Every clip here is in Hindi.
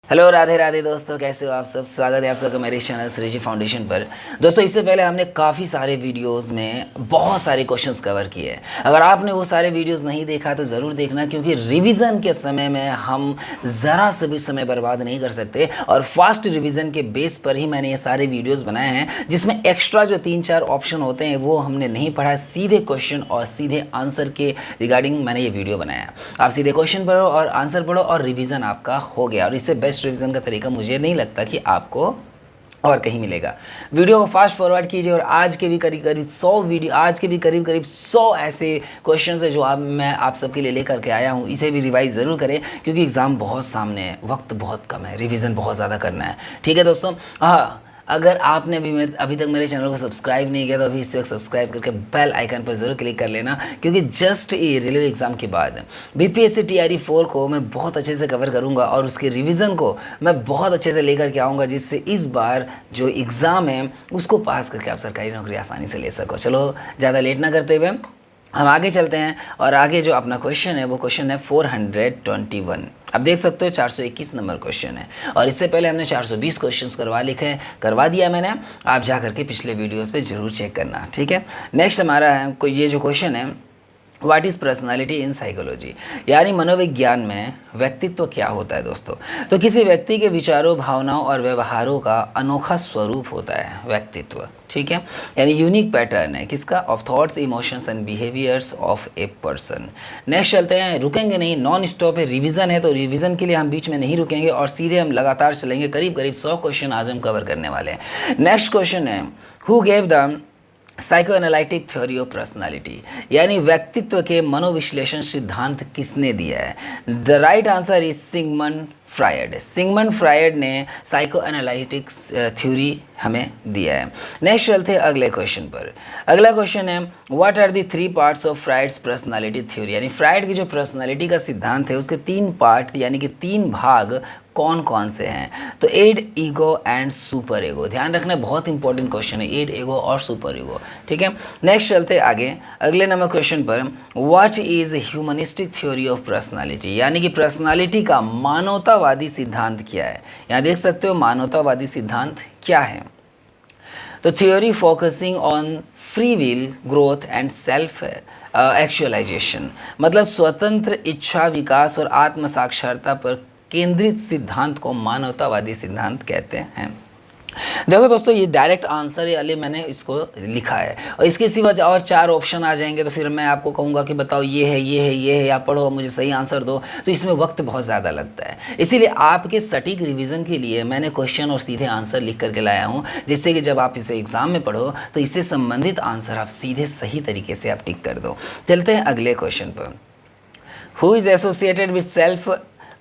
हेलो, राधे राधे दोस्तों, कैसे हो आप सब। स्वागत है आप सबका मेरे चैनल श्रीजी फाउंडेशन पर। दोस्तों, इससे पहले हमने काफ़ी सारे वीडियोस में बहुत सारे क्वेश्चंस कवर किए हैं। अगर आपने वो सारे वीडियोस नहीं देखा तो ज़रूर देखना, क्योंकि रिवीजन के समय में हम ज़रा से भी समय बर्बाद नहीं कर सकते और फास्ट रिवीजन के बेस पर ही मैंने ये सारे वीडियोज़ बनाए हैं, जिसमें एक्स्ट्रा जो 3-4 ऑप्शन होते हैं वो हमने नहीं पढ़ा। सीधे क्वेश्चन और सीधे आंसर के रिगार्डिंग मैंने ये वीडियो बनाया। आप सीधे क्वेश्चन पढ़ो और आंसर पढ़ो और रिवीजन आपका हो गया। और इससे बेस्ट रिवीजन का तरीका मुझे नहीं लगता कि आपको और कहीं मिलेगा। वीडियो को फास्ट फॉरवर्ड कीजिए और आज के भी करीब करीब 100 ऐसे क्वेश्चंस है जो मैं आप सबके लिए लेकर के आया हूँ। इसे भी रिवाइज ज़रूर करें, क्योंकि एग्ज़ाम बहुत सामने है, वक्त बहुत कम है, रिवीजन बहुत ज़्यादा करना है। ठीक है दोस्तों। हाँ, अगर आपने अभी तक मेरे चैनल को सब्सक्राइब नहीं किया तो अभी इस वक्त सब्सक्राइब करके बेल आइकन पर ज़रूर क्लिक कर लेना, क्योंकि जस्ट ये रेलवे एग्ज़ाम के बाद बीपीएससी टीआरई 4 को मैं बहुत अच्छे से कवर करूंगा और उसके रिवीजन को मैं बहुत अच्छे से लेकर के आऊँगा, जिससे इस बार जो एग्ज़ाम है उसको पास करके आप सरकारी नौकरी आसानी से ले सको। चलो, ज़्यादा लेट ना करते हुए हम आगे चलते हैं। और आगे जो अपना क्वेश्चन है वो क्वेश्चन है 421। अब देख सकते हो 421 नंबर क्वेश्चन है, और इससे पहले हमने 420 क्वेश्चंस करवा दिया मैंने। आप जा करके पिछले वीडियोस पे जरूर चेक करना। ठीक है। नेक्स्ट हमारा है कोई ये जो क्वेश्चन है, what is personality in psychology, यानी मनोविज्ञान में व्यक्तित्व क्या होता है दोस्तों। तो किसी व्यक्ति के विचारों, भावनाओं और व्यवहारों का अनोखा स्वरूप होता है व्यक्तित्व। ठीक है, यानी यूनिक पैटर्न है किसका, of thoughts, emotions and behaviours of a person. Next चलते हैं, रुकेंगे नहीं, नॉन स्टॉप है, रिवीजन है, तो रिवीजन के लिए हम बीच में नहीं रुकेंगे और सीधे हम लगातार चलेंगे। करीब करीब 100 क्वेश्चन आज हम कवर करने वाले हैं। नेक्स्ट क्वेश्चन है, who gave the psychoanalytic theory of personality, यानी व्यक्तित्व के मनोविश्लेषण सिद्धांत किसने दिया है। The right answer is Sigmund Freud. Sigmund Freud ने साइको एनालिटिक्स थ्योरी हमें दिया है। नेक्स्ट चलते हैं अगले क्वेश्चन पर। अगला क्वेश्चन है, what are the 3 parts of Freud's personality theory, यानी फ्रायड की जो पर्सनालिटी का सिद्धांत है उसके 3 पार्ट यानी कि 3 भाग कौन कौन से हैं। तो id, ego and super ego. ध्यान रखना, बहुत इंपॉर्टेंट क्वेश्चन है, एड, ईगो और सुपर ईगो। ठीक है। नेक्स्ट चलते आगे अगले नंबर क्वेश्चन पर, what is humanistic theory of personality, यानी कि पर्सनालिटी का मानवतावादी सिद्धांत क्या है। यहाँ देख सकते हो मानवतावादी सिद्धांत क्या है। तो theory focusing on free will, growth and self actualisation, मतलब स्वतंत्र इच्छा, विकास और आत्म साक्षरता पर केंद्रित सिद्धांत को मानवतावादी सिद्धांत कहते हैं। देखो दोस्तों, ये डायरेक्ट आंसर वाले मैंने इसको लिखा है, और इसके सिवा और 4 ऑप्शन आ जाएंगे तो फिर मैं आपको कहूँगा कि बताओ ये है, ये है, ये है, या पढ़ो मुझे सही आंसर दो, तो इसमें वक्त बहुत ज़्यादा लगता है। इसीलिए आपके सटीक रिवीजन के लिए मैंने क्वेश्चन और सीधे आंसर लिख करके लाया हूँ, जिससे कि जब आप इसे एग्जाम में पढ़ो तो इससे संबंधित आंसर आप सीधे सही तरीके से आप टिक कर दो। चलते हैं अगले क्वेश्चन पर। Who is associated with self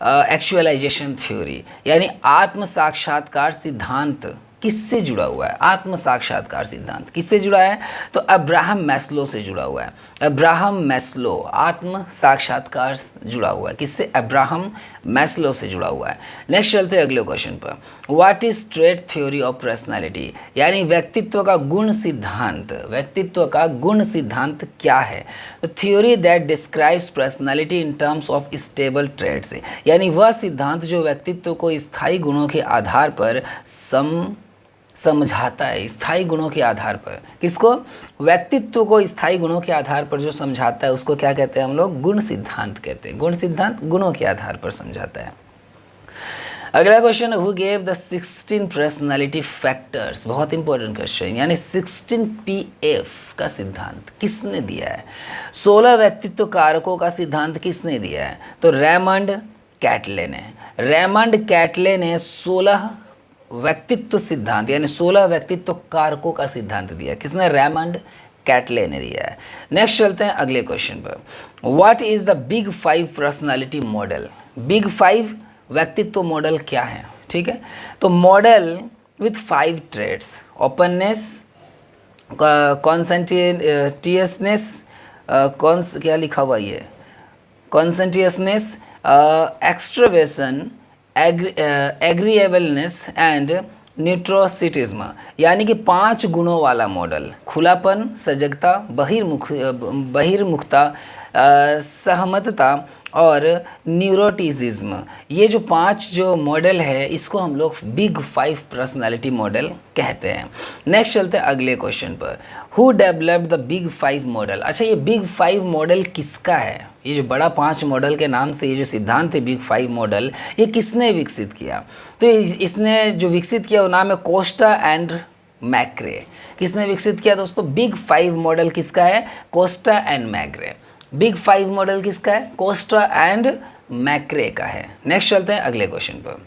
actualisation theory, यानी आत्म साक्षात्कार सिद्धांत किससे जुड़ा हुआ है। आत्म साक्षात्कार सिद्धांत किससे जुड़ा है, तो अब्राहम मैस्लो से जुड़ा हुआ है। अब्राहम मैस्लो, आत्म साक्षात्कार जुड़ा हुआ है किससे, अब्राहम मैस्लो से जुड़ा हुआ है। नेक्स्ट चलते हैं अगले क्वेश्चन पर, what is trait theory of personality, यानी व्यक्तित्व का गुण सिद्धांत। व्यक्तित्व का गुण सिद्धांत क्या है, तो theory that describes personality in terms of stable traits, यानी वह सिद्धांत जो व्यक्तित्व को स्थायी गुणों के आधार पर समझाता है। स्थायी गुणों के आधार पर, किसको, व्यक्तित्व को स्थायी गुणों के आधार पर जो समझाता है उसको क्या कहते हैं हम लोग, गुण सिद्धांत कहते हैं। गुण सिद्धांत गुणों के आधार पर समझाता है। अगला question, who gave the 16 personality factors, बहुत इंपॉर्टेंट क्वेश्चन, यानी 16 PF का सिद्धांत किसने दिया है। 16 व्यक्तित्व कारकों का सिद्धांत किसने दिया है, तो रेमंड कैटले ने। रेमंड कैटले ने 16 व्यक्तित्व सिद्धांत यानी 16 व्यक्तित्व कारकों का सिद्धांत दिया। किसने, रेमंड कैटले ने दिया है। नेक्स्ट चलते हैं अगले क्वेश्चन पर, what is the big 5 personality model. Big 5 व्यक्तित्व मॉडल क्या है। ठीक है, तो मॉडल विथ 5 ट्रेड्स, ओपननेस, कॉन्सेंट्रियसनेस, क्या लिखा हुआ ये, कॉन्सेंट्रियसनेस, एक्सट्रोवेशन, एग्रीएबलनेस एंड न्यूट्रोसिटिज्म, यानी कि 5 गुणों वाला मॉडल। खुलापन, सजगता, बहिर्मुखता, सहमतता और न्यूरोटिसिज्म। ये जो 5 जो मॉडल है इसको हम लोग बिग 5 पर्सनालिटी मॉडल कहते हैं। नेक्स्ट चलते हैं अगले क्वेश्चन पर। Who developed the big 5 model. अच्छा, ये बिग 5 मॉडल किसका है? ये जो बड़ा 5 मॉडल के नाम से ये जो सिद्धांत है बिग 5 मॉडल, ये किसने विकसित किया? तो इसने जो विकसित किया वो नाम है कोस्टा एंड मैक्रे। किसने विकसित किया दोस्तों? बिग 5 मॉडल किसका है? Costa and मैक्रे। बिग 5 मॉडल किसका है? कोस्टा एंड मैक्रे का है। नेक्स्ट चलते हैं अगले क्वेश्चन पर।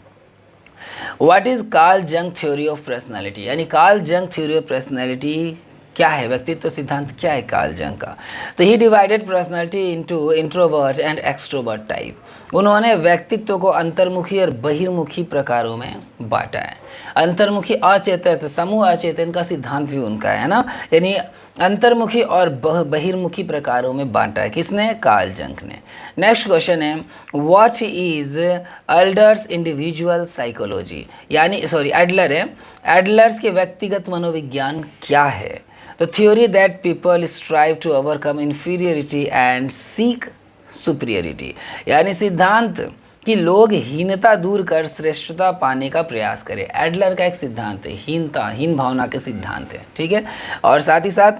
What is Carl Jung theory of personality, यानी Carl Jung theory of personality क्या है? व्यक्तित्व सिद्धांत क्या है कार्ल जंग का? तो he divided personality into introvert and extrovert type. उन्होंने व्यक्तित्व को अंतर्मुखी और बहिर्मुखी प्रकारों में बांटा है। अंतर्मुखी अचेतन, समूह अचेतन का सिद्धांत भी उनका है ना, यानी अंतर्मुखी और बहिर्मुखी प्रकारों में बांटा है। किसने? कार्ल जंग ने। नेक्स्ट क्वेश्चन है what is Adler's individual psychology, यानी सॉरी एडलर है, एडलर्स के व्यक्तिगत मनोविज्ञान क्या है? तो theory that people strive to overcome inferiority and seek superiority, यानी सिद्धांत कि लोग हीनता दूर कर श्रेष्ठता पाने का प्रयास करें। एडलर का एक सिद्धांत है, हीन भावना के सिद्धांत है, ठीक है। और साथ ही साथ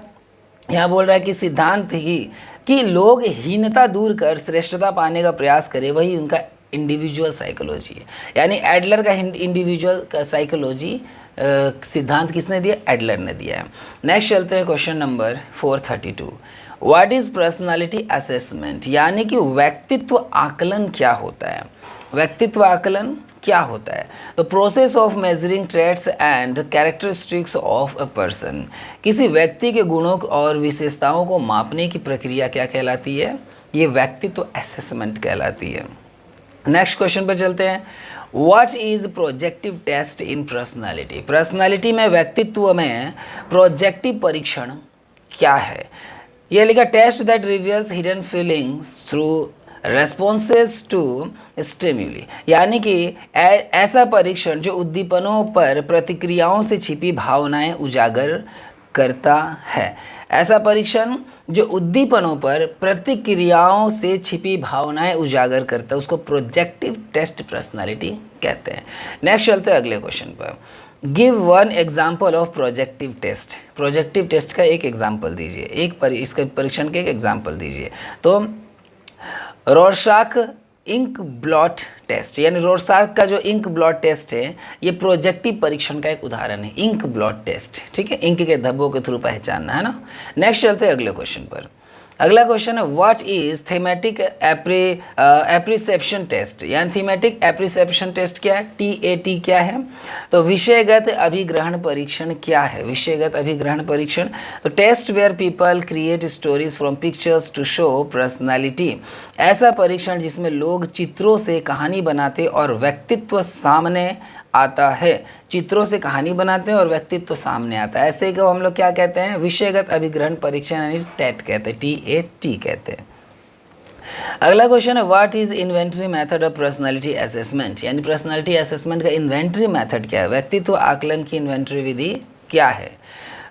यहाँ बोल रहा है कि सिद्धांत ही कि लोग हीनता दूर कर श्रेष्ठता पाने का प्रयास करें, वही उनका इंडिविजुअल साइकोलॉजी है। यानी एडलर का इंडिविजुअल साइकोलॉजी सिद्धांत किसने दिया? एडलर ने दिया है। नेक्स्ट चलते हैं question number 432। What is personality assessment, यानी कि व्यक्तित्व आकलन क्या होता है? व्यक्तित्व आकलन क्या होता है? तो process of measuring traits and characteristics of a person, किसी व्यक्ति के गुणों और विशेषताओं को मापने की प्रक्रिया क्या कहलाती है? ये व्यक्तित्व असेसमेंट कहलाती है। नेक्स्ट क्वेश्चन पर चलते हैं। What is projective test in personality, personality में व्यक्तित्व में प्रोजेक्टिव परीक्षण क्या है? ये लिखा test that reveals hidden feelings through responses to stimuli, यानी कि ऐसा परीक्षण जो उद्दीपनों पर प्रतिक्रियाओं से छिपी भावनाएं उजागर करता है। ऐसा परीक्षण जो उद्दीपनों पर प्रतिक्रियाओं से छिपी भावनाएं उजागर करता है उसको प्रोजेक्टिव टेस्ट पर्सनालिटी कहते हैं। नेक्स्ट चलते हैं अगले क्वेश्चन पर। Give one example of projective test, projective test का एक एग्जाम्पल दीजिए, इसके परीक्षण के एक एग्जाम्पल दीजिए। तो रॉर्शक इंक ब्लॉट टेस्ट, यानी रॉर्शक का जो इंक ब्लॉट टेस्ट है ये प्रोजेक्टिव परीक्षण का एक उदाहरण है, इंक ब्लॉट टेस्ट, ठीक है। इंक के धब्बों के थ्रू पहचानना है ना। नेक्स्ट चलते हैं अगले क्वेश्चन पर। अगला क्वेश्चन है what is thematic apperception test, यानी थीमेटिक एप्रिसेप्शन टेस्ट क्या है? TAT क्या है? तो विषयगत अभिग्रहण परीक्षण क्या है? विषयगत अभिग्रहण परीक्षण। तो test where people create stories from pictures to show personality, ऐसा परीक्षण जिसमें लोग चित्रों से कहानी बनाते और व्यक्तित्व सामने आता है। चित्रों से कहानी बनाते हैं और व्यक्तित्व सामने आता है, ऐसे को हम लोग क्या कहते हैं? विषयगत अभिग्रहण परीक्षण, यानी टेट कहते हैं, TAT कहते हैं। अगला क्वेश्चन है what is inventory method of personality assessment, यानी पर्सनालिटी असेसमेंट का इन्वेंटरी मेथड क्या है? व्यक्तित्व आकलन की इन्वेंटरी विधि क्या है?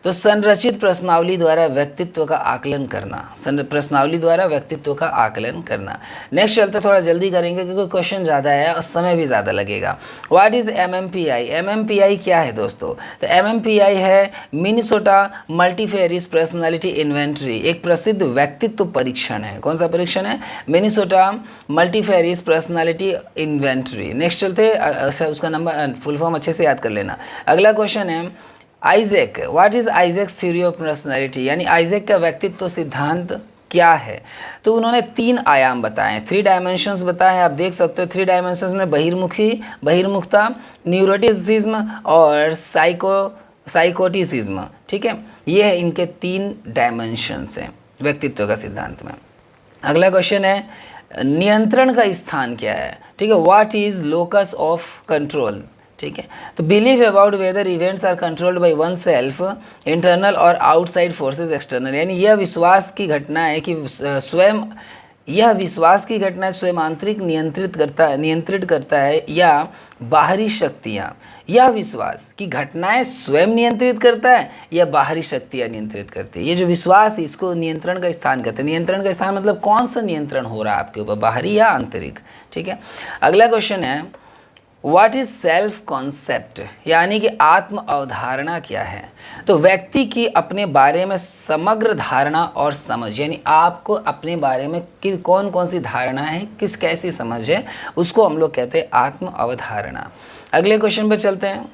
तो संरचित प्रश्नावली द्वारा व्यक्तित्व का आकलन करना, प्रश्नावली द्वारा व्यक्तित्व का आकलन करना। नेक्स्ट चलते थोड़ा जल्दी करेंगे क्योंकि क्वेश्चन ज़्यादा है और समय भी ज़्यादा लगेगा। व्हाट इज़ MMPI, MMPI क्या है दोस्तों? तो MMPI है मिनेसोटा मल्टीफेरिस पर्सनालिटी इन्वेंटरी, एक प्रसिद्ध व्यक्तित्व परीक्षण है। कौन सा परीक्षण है? Minnesota multiphasic personality inventory. Next चलते उसका नंबर फुल फॉर्म अच्छे से याद कर लेना। अगला क्वेश्चन है Isaac, what is Isaac's theory of personality, यानी आइजैक का व्यक्तित्व सिद्धांत क्या है? तो उन्होंने 3 आयाम बताए, 3 डायमेंशंस बताए हैं। आप देख सकते हो 3 डायमेंशंस में बहिर्मुखता, न्यूरोटिसिज्म और साइकोटिसिज्म, ठीक है। ये है इनके 3 डायमेंशंस हैं व्यक्तित्व का सिद्धांत में। अगला क्वेश्चन है नियंत्रण का स्थान क्या है? ठीक है, what is locus of control, ठीक है। तो believe about whether events are controlled by oneself internal और आउटसाइड फोर्सेस एक्सटर्नल, यानी यह विश्वास की घटना है कि स्वयं यह विश्वास की घटना स्वयं आंतरिक नियंत्रित करता है या बाहरी शक्तियाँ? यह विश्वास की घटनाएं स्वयं नियंत्रित करता है या बाहरी शक्तियाँ नियंत्रित करती है? ये जो विश्वास है इसको नियंत्रण का स्थान कहते हैं। नियंत्रण का स्थान मतलब कौन सा नियंत्रण हो रहा है आपके ऊपर, बाहरी या आंतरिक? ठीक है, अगला क्वेश्चन है व्हाट इज सेल्फ कॉन्सेप्ट, यानी कि आत्म अवधारणा क्या है? तो व्यक्ति की अपने बारे में समग्र धारणा और समझ, यानी आपको अपने बारे में कि कौन कौन सी धारणा है, किस कैसी समझ है, उसको हम लोग कहते हैं आत्म अवधारणा। अगले क्वेश्चन पर चलते हैं।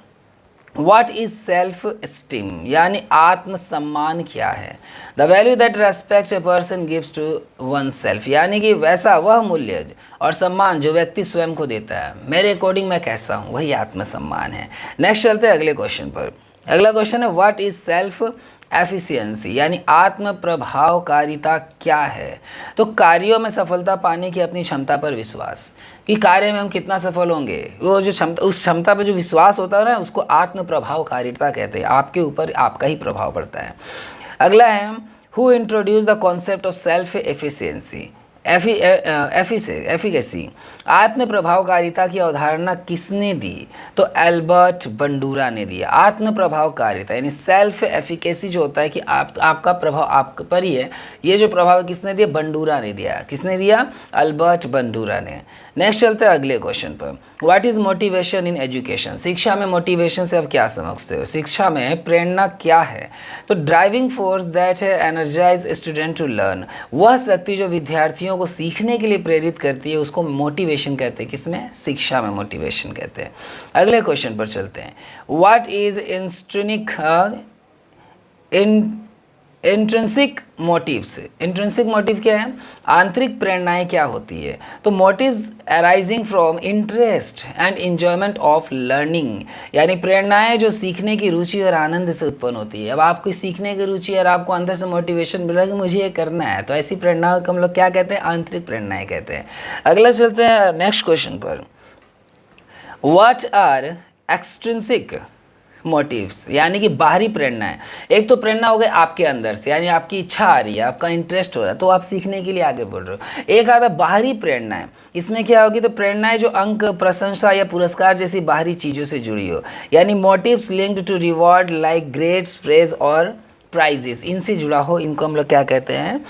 What is self esteem, यानी आत्मसम्मान क्या है? The value that respect a person gives to oneself, यानी कि वैसा वह मूल्य और सम्मान जो व्यक्ति स्वयं को देता है। मेरे अकॉर्डिंग मैं कैसा हूँ, वही आत्मसम्मान है। नेक्स्ट चलते हैं अगले क्वेश्चन पर। अगला क्वेश्चन है व्हाट इज सेल्फ एफिशिएंसी, यानी आत्म प्रभावकारिता क्या है? तो कार्यों में सफलता पाने की अपनी क्षमता पर विश्वास, कि कार्य में हम कितना सफल होंगे, वो जो क्षमता, उस क्षमता पर जो विश्वास होता है ना, उसको आत्म प्रभावकारिता कहते हैं। आपके ऊपर आपका ही प्रभाव पड़ता है। अगला है who introduce the concept of self efficiency, efficacy, आत्म प्रभावकारिता की अवधारणा किसने दी? तो एल्बर्ट बंडूरा ने दी। आत्म प्रभावकारिता यानी सेल्फ एफिकेसी जो होता है कि आपका प्रभाव आप पर ही है, ये जो प्रभाव किसने दिया? बंडूरा ने दिया। किसने दिया? एल्बर्ट बंडूरा ने। नेक्स्ट चलते हैं अगले क्वेश्चन पर। What is motivation in education, शिक्षा में मोटिवेशन से आप क्या समझते हो? शिक्षा में प्रेरणा क्या है? तो driving force that energize student to learn, वह शक्ति जो विद्यार्थियों को सीखने के लिए प्रेरित करती है, उसको मोटिवेशन कहते हैं। किसमें? शिक्षा में मोटिवेशन कहते हैं। अगले क्वेश्चन पर चलते हैं। What is intrinsic motives, intrinsic motive क्या है? आंतरिक प्रेरणाएं क्या होती है? तो motives arising from interest and enjoyment of learning, यानी प्रेरणाएं जो सीखने की रुचि और आनंद से उत्पन्न होती है। अब आपको सीखने की रुचि और आपको अंदर से मोटिवेशन मिल रहा है कि मुझे ये करना है, तो ऐसी प्रेरणाओं को हम लोग क्या कहते हैं? आंतरिक प्रेरणाएं कहते हैं। अगला चलते हैं नेक्स्ट क्वेश्चन पर। व्हाट आर एक्सट्रिंसिक मोटिव्स, यानी कि बाहरी प्रेरणाएं। एक तो प्रेरणा हो गई आपके अंदर से, यानी आपकी इच्छा आ रही है, आपका इंटरेस्ट हो रहा है, तो आप सीखने के लिए आगे बढ़ रहे हो। एक आता बाहरी प्रेरणाएं, इसमें क्या होगी? तो प्रेरणाएं जो अंक, प्रशंसा या पुरस्कार जैसी बाहरी चीज़ों से जुड़ी हो, यानी motives linked to reward like grades, praise और प्राइजेस, इनसे जुड़ा हो, इनको हम लोग क्या कहते हैं?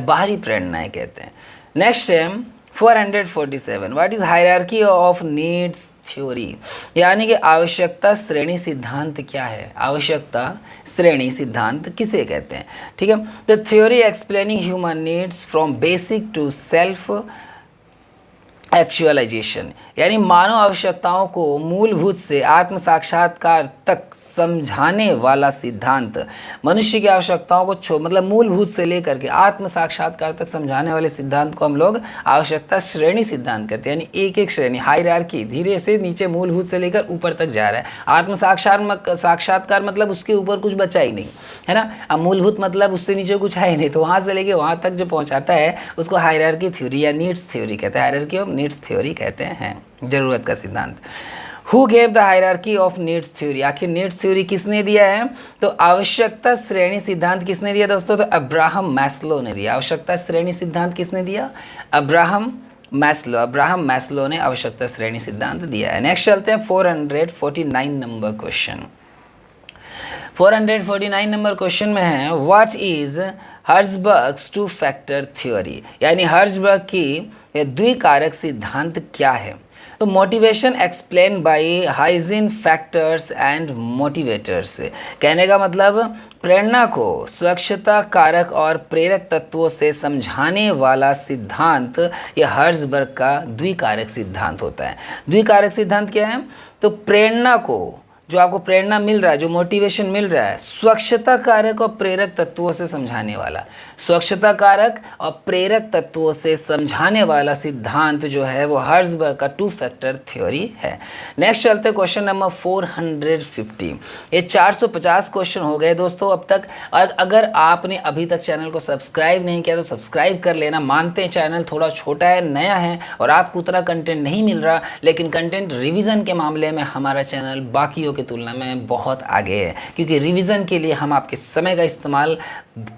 बाहरी प्रेरणाएं कहते हैं। नेक्स्ट है 447। What is hierarchy of needs theory, यानी कि आवश्यकता श्रेणी सिद्धांत क्या है? आवश्यकता श्रेणी सिद्धांत किसे कहते हैं? ठीक है, the theory explaining human needs from basic to self actualisation, यानी मानव आवश्यकताओं को मूलभूत से आत्म साक्षात्कार तक समझाने वाला सिद्धांत। मनुष्य की आवश्यकताओं को मतलब मूलभूत से लेकर के आत्म साक्षात्कार तक समझाने वाले सिद्धांत को हम लोग आवश्यकता श्रेणी सिद्धांत कहते हैं। यानी एक एक श्रेणी, हायरार्की, धीरे से नीचे मूलभूत से लेकर ऊपर तक जा रहा है। आत्म साक्षात्कार मतलब उसके ऊपर कुछ बचा ही नहीं, है ना। अब मूलभूत मतलब उससे नीचे कुछ है ही नहीं, तो वहाँ से लेके वहाँ तक जो पहुँचाता है उसको हायरार्की थ्योरी या नीड्स थ्योरी कहते हैं। हायरार्की ऑफ नीड्स थ्योरी कहते हैं, जरूरत का सिद्धांत। Who gave the hierarchy of needs theory, आखिर नीड्स थ्योरी किसने दिया है? तो आवश्यकता श्रेणी सिद्धांत किसने दिया दोस्तों? तो अब्राहम मैस्लो ने दिया। आवश्यकता श्रेणी सिद्धांत किसने दिया? अब्राहम मैस्लो ने आवश्यकता श्रेणी सिद्धांत दिया है। नेक्स्ट चलते हैं 449 नंबर क्वेश्चन। 449 नंबर क्वेश्चन में है what is Herzberg's two factor theory, यानी हर्ट्ज़बर्ग की द्विकारक सिद्धांत क्या है? तो motivation explain by hygiene factors and motivators, कहने का मतलब प्रेरणा को स्वच्छता कारक और प्रेरक तत्वों से समझाने वाला सिद्धांत यह हर्ट्ज़बर्ग का द्विकारक सिद्धांत होता है। द्विकारक सिद्धांत क्या है? तो प्रेरणा को, जो आपको प्रेरणा मिल रहा है, जो मोटिवेशन मिल रहा है, स्वच्छता कारक और प्रेरक तत्वों से समझाने वाला, स्वच्छता कारक और प्रेरक तत्वों से समझाने वाला सिद्धांत जो है वो हर्ट्ज़बर्ग का टू फैक्टर थ्योरी है। नेक्स्ट चलते हैं क्वेश्चन नंबर 450। ये 450 क्वेश्चन हो गए दोस्तों अब तक। और अगर आपने अभी तक चैनल को सब्सक्राइब नहीं किया तो सब्सक्राइब कर लेना। मानते हैं चैनल थोड़ा छोटा है, नया है और आपको उतना कंटेंट नहीं मिल रहा, लेकिन कंटेंट रिविज़न के मामले में हमारा चैनल बाकियों लड़कियों की तुलना में बहुत आगे है, क्योंकि रिवीजन के लिए हम आपके समय का इस्तेमाल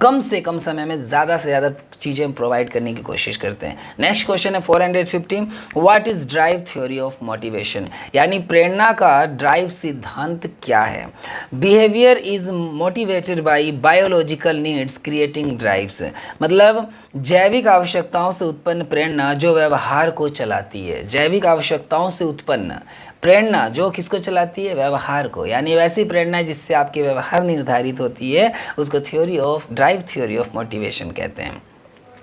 कम से कम समय में ज़्यादा से ज़्यादा चीज़ें प्रोवाइड करने की कोशिश करते हैं। नेक्स्ट क्वेश्चन है 450, what is drive theory of motivation, यानी प्रेरणा का ड्राइव सिद्धांत क्या है। Behaviour is motivated by biological needs creating drives, मतलब जैविक आवश्यकताओं से उत्पन्न प्रेरणा जो व्यवहार को चलाती है। जैविक आवश्यकताओं से उत्पन्न प्रेरणा जो किसको चलाती है, व्यवहार को, यानी वैसी प्रेरणा जिससे आपके व्यवहार निर्धारित होती है, उसको ड्राइव थ्योरी ऑफ मोटिवेशन कहते हैं।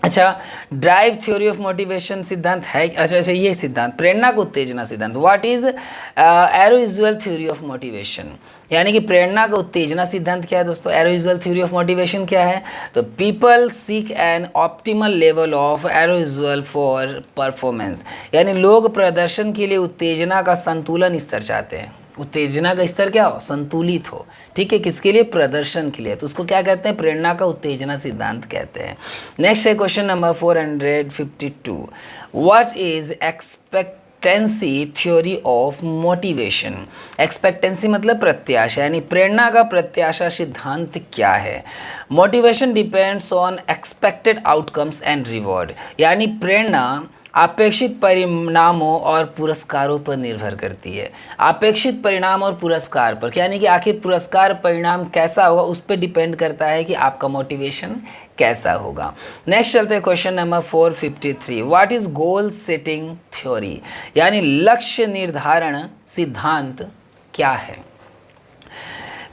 अच्छा, ड्राइव थ्योरी ऑफ मोटिवेशन सिद्धांत है, अच्छा ये सिद्धांत प्रेरणा को उत्तेजना सिद्धांत। What is arousal theory of motivation, यानी कि प्रेरणा का उत्तेजना सिद्धांत क्या है दोस्तों। एरोविजुअल थ्योरी ऑफ मोटिवेशन क्या है, तो people seek an optimal level of arousal for performance, यानी लोग प्रदर्शन के लिए उत्तेजना का संतुलन स्तर चाहते हैं। उत्तेजना का स्तर क्या हो, संतुलित हो, ठीक है, किसके लिए, प्रदर्शन के लिए, तो उसको क्या कहते हैं, प्रेरणा का उत्तेजना सिद्धांत कहते हैं। नेक्स्ट है question number 452, what is expectancy theory of motivation. Expectancy मतलब प्रत्याशा, यानी प्रेरणा का प्रत्याशा सिद्धांत क्या है। Motivation depends on expected outcomes and reward, यानी प्रेरणा अपेक्षित परिणामों और पुरस्कारों पर निर्भर करती है। अपेक्षित परिणाम और पुरस्कार पर, यानी कि आखिर पुरस्कार परिणाम कैसा होगा उस पर डिपेंड करता है कि आपका मोटिवेशन कैसा होगा। नेक्स्ट चलते हैं question number 453, what is goal setting theory, यानी लक्ष्य निर्धारण सिद्धांत क्या है।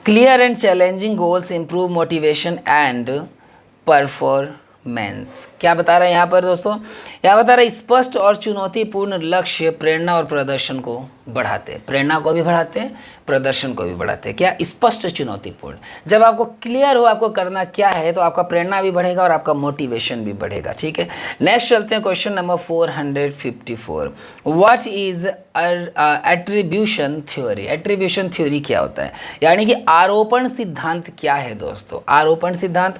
Clear and challenging goals improve motivation and performance. क्या बता रहा है यहाँ पर दोस्तों, यहाँ बता रहा है स्पष्ट और चुनौतीपूर्ण लक्ष्य प्रेरणा और प्रदर्शन को बढ़ाते हैं। प्रेरणा को भी बढ़ाते हैं, प्रदर्शन को भी बढ़ाते हैं। क्या, स्पष्ट चुनौतीपूर्ण, जब आपको क्लियर हो आपको करना क्या है तो आपका प्रेरणा भी बढ़ेगा और आपका मोटिवेशन भी बढ़ेगा, ठीक है। नेक्स्ट चलते हैं question number 454, what is attribution theory. Attribution theory क्या होता है, यानी कि आरोपण सिद्धांत क्या है दोस्तों। आरोपण सिद्धांत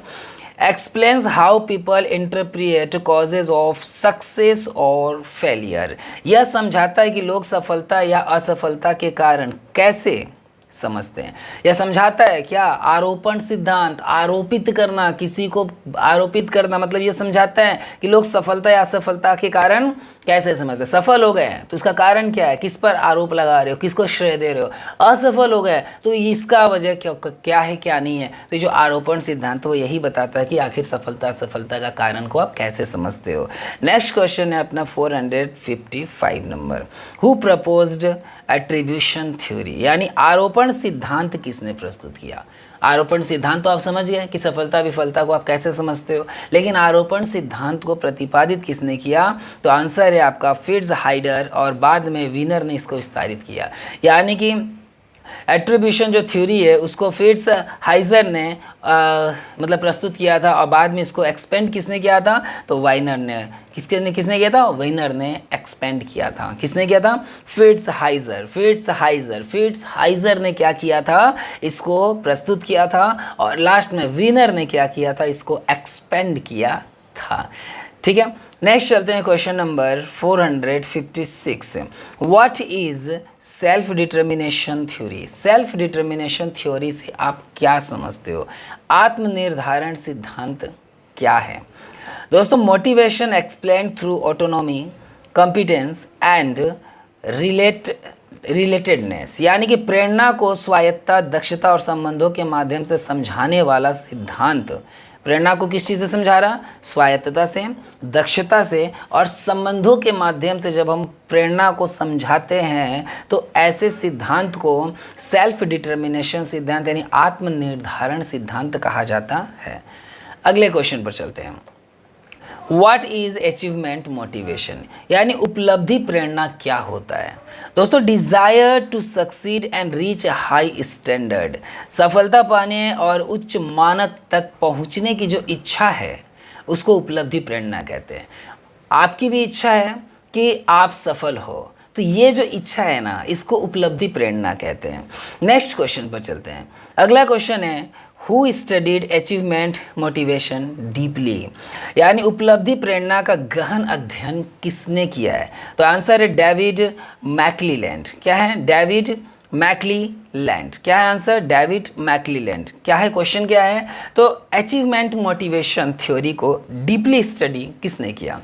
explains how people interpret causes of success और failure, यह समझाता है कि लोग सफलता या असफलता के कारण कैसे समझते हैं। यह समझाता है क्या, आरोपण सिद्धांत, आरोपित करना, किसी को आरोपित करना, मतलब यह समझाता है कि लोग सफलता या असफलता के कारण कैसे समझते हैं। सफल हो गए हैं तो उसका कारण क्या है, किस पर आरोप लगा रहे हो, किसको श्रेय दे रहे हो। असफल हो गए तो इसका वजह क्या है क्या नहीं है। तो ये जो आरोपण सिद्धांत वो यही बताता है कि आखिर सफलता असफलता का कारण को आप कैसे समझते हो। नेक्स्ट क्वेश्चन है अपना 455 number, who proposed attribution theory, यानी आरोपण सिद्धांत किसने प्रस्तुत किया। आरोपण सिद्धांत तो आप समझ गए कि सफलता विफलता को आप कैसे समझते हो, लेकिन आरोपण सिद्धांत को प्रतिपादित किसने किया, तो आंसर है आपका फिट्ज हाइडर और बाद में विनर ने इसको विस्तारित किया। यानी कि एट्रीब्यूशन जो थ्योरी है उसको फिट्ज हाइजर ने मतलब प्रस्तुत किया था और बाद में इसको एक्सपेंड किसने किया था, तो वाइनर ने। किसने किया था, वाइनर ने एक्सपेंड किया था। किसने किया था, फिट्ज हाइजर ने क्या किया था, इसको प्रस्तुत किया था और लास्ट में विनर ने क्या किया था, इसको एक्सपेंड किया था, ठीक है। नेक्स्ट चलते हैं question number 456, what is self determination theory. Self determination theory से आप क्या समझते हो, आत्मनिर्धारण सिद्धांत क्या है दोस्तों। Motivation explain through autonomy, competence and relatedness, यानी कि प्रेरणा को स्वायत्तता, दक्षता और संबंधों के माध्यम से समझाने वाला सिद्धांत। प्रेरणा को किस चीज़ से समझा रहा, स्वायत्तता से, दक्षता से और संबंधों के माध्यम से। जब हम प्रेरणा को समझाते हैं तो ऐसे सिद्धांत को सेल्फ डिटर्मिनेशन सिद्धांत यानी आत्मनिर्धारण सिद्धांत कहा जाता है। अगले क्वेश्चन पर चलते हैं, व्हाट इज अचीवमेंट मोटिवेशन, यानी उपलब्धि प्रेरणा क्या होता है दोस्तों। Desire to succeed and reach a high standard, सफलता पाने और उच्च मानक तक पहुंचने की जो इच्छा है उसको उपलब्धि प्रेरणा कहते हैं। आपकी भी इच्छा है कि आप सफल हो, तो ये जो इच्छा है ना इसको उपलब्धि प्रेरणा कहते हैं। नेक्स्ट क्वेश्चन पर चलते हैं। अगला क्वेश्चन है, who studied achievement motivation deeply, यानी उपलब्धि प्रेरणा का गहन अध्ययन किसने किया है, तो आंसर है डेविड मैकक्लेलैंड। क्या है, डेविड मैकलीलैंड। क्या है आंसर? डेविड मैकलीलैंड। क्या है क्वेश्चन क्या है? तो अचीवमेंट मोटिवेशन थ्योरी को डीपली स्टडी किसने किया,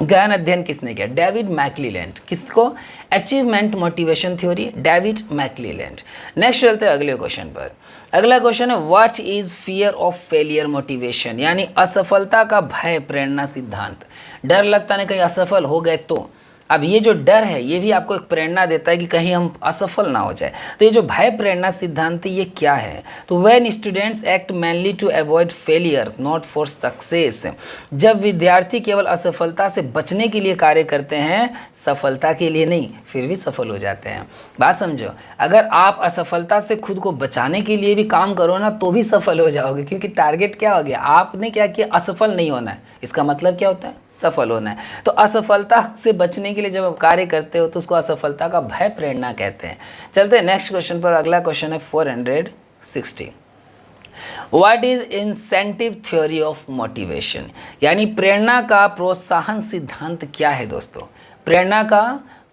गहन अध्ययन किसने किया? David McClelland. किसको? Achievement motivation theory, David McClelland. Next चलते हैं अगले क्वेश्चन पर। अगला क्वेश्चन है what is fear of failure motivation, यानी असफलता का भय प्रेरणा सिद्धांत। डर लगता नहीं कहीं असफल हो गए तो। अब ये जो डर है ये भी आपको एक प्रेरणा देता है कि कहीं हम असफल ना हो जाए। तो ये जो भय प्रेरणा सिद्धांत ये क्या है? तो when students act mainly to avoid failure not for success, जब विद्यार्थी केवल असफलता से बचने के लिए कार्य करते हैं, सफलता के लिए नहीं, फिर भी सफल हो जाते हैं। बात समझो, अगर आप असफलता से खुद को बचाने के लिए भी काम करो ना तो भी सफल हो जाओगे, क्योंकि टारगेट क्या हो गया? आपने क्या किया? असफल नहीं होना है। इसका मतलब क्या होता है? सफल होना है। तो असफलता से बचने के लिए जब आप कार्य करते हो तो उसको असफलता का भय प्रेरणा कहते हैं। चलते हैं नेक्स्ट क्वेश्चन पर। अगला क्वेश्चन है 460। What is incentive theory of motivation, यानी प्रेरणा का प्रोत्साहन सिद्धांत क्या है दोस्तों? प्रेरणा का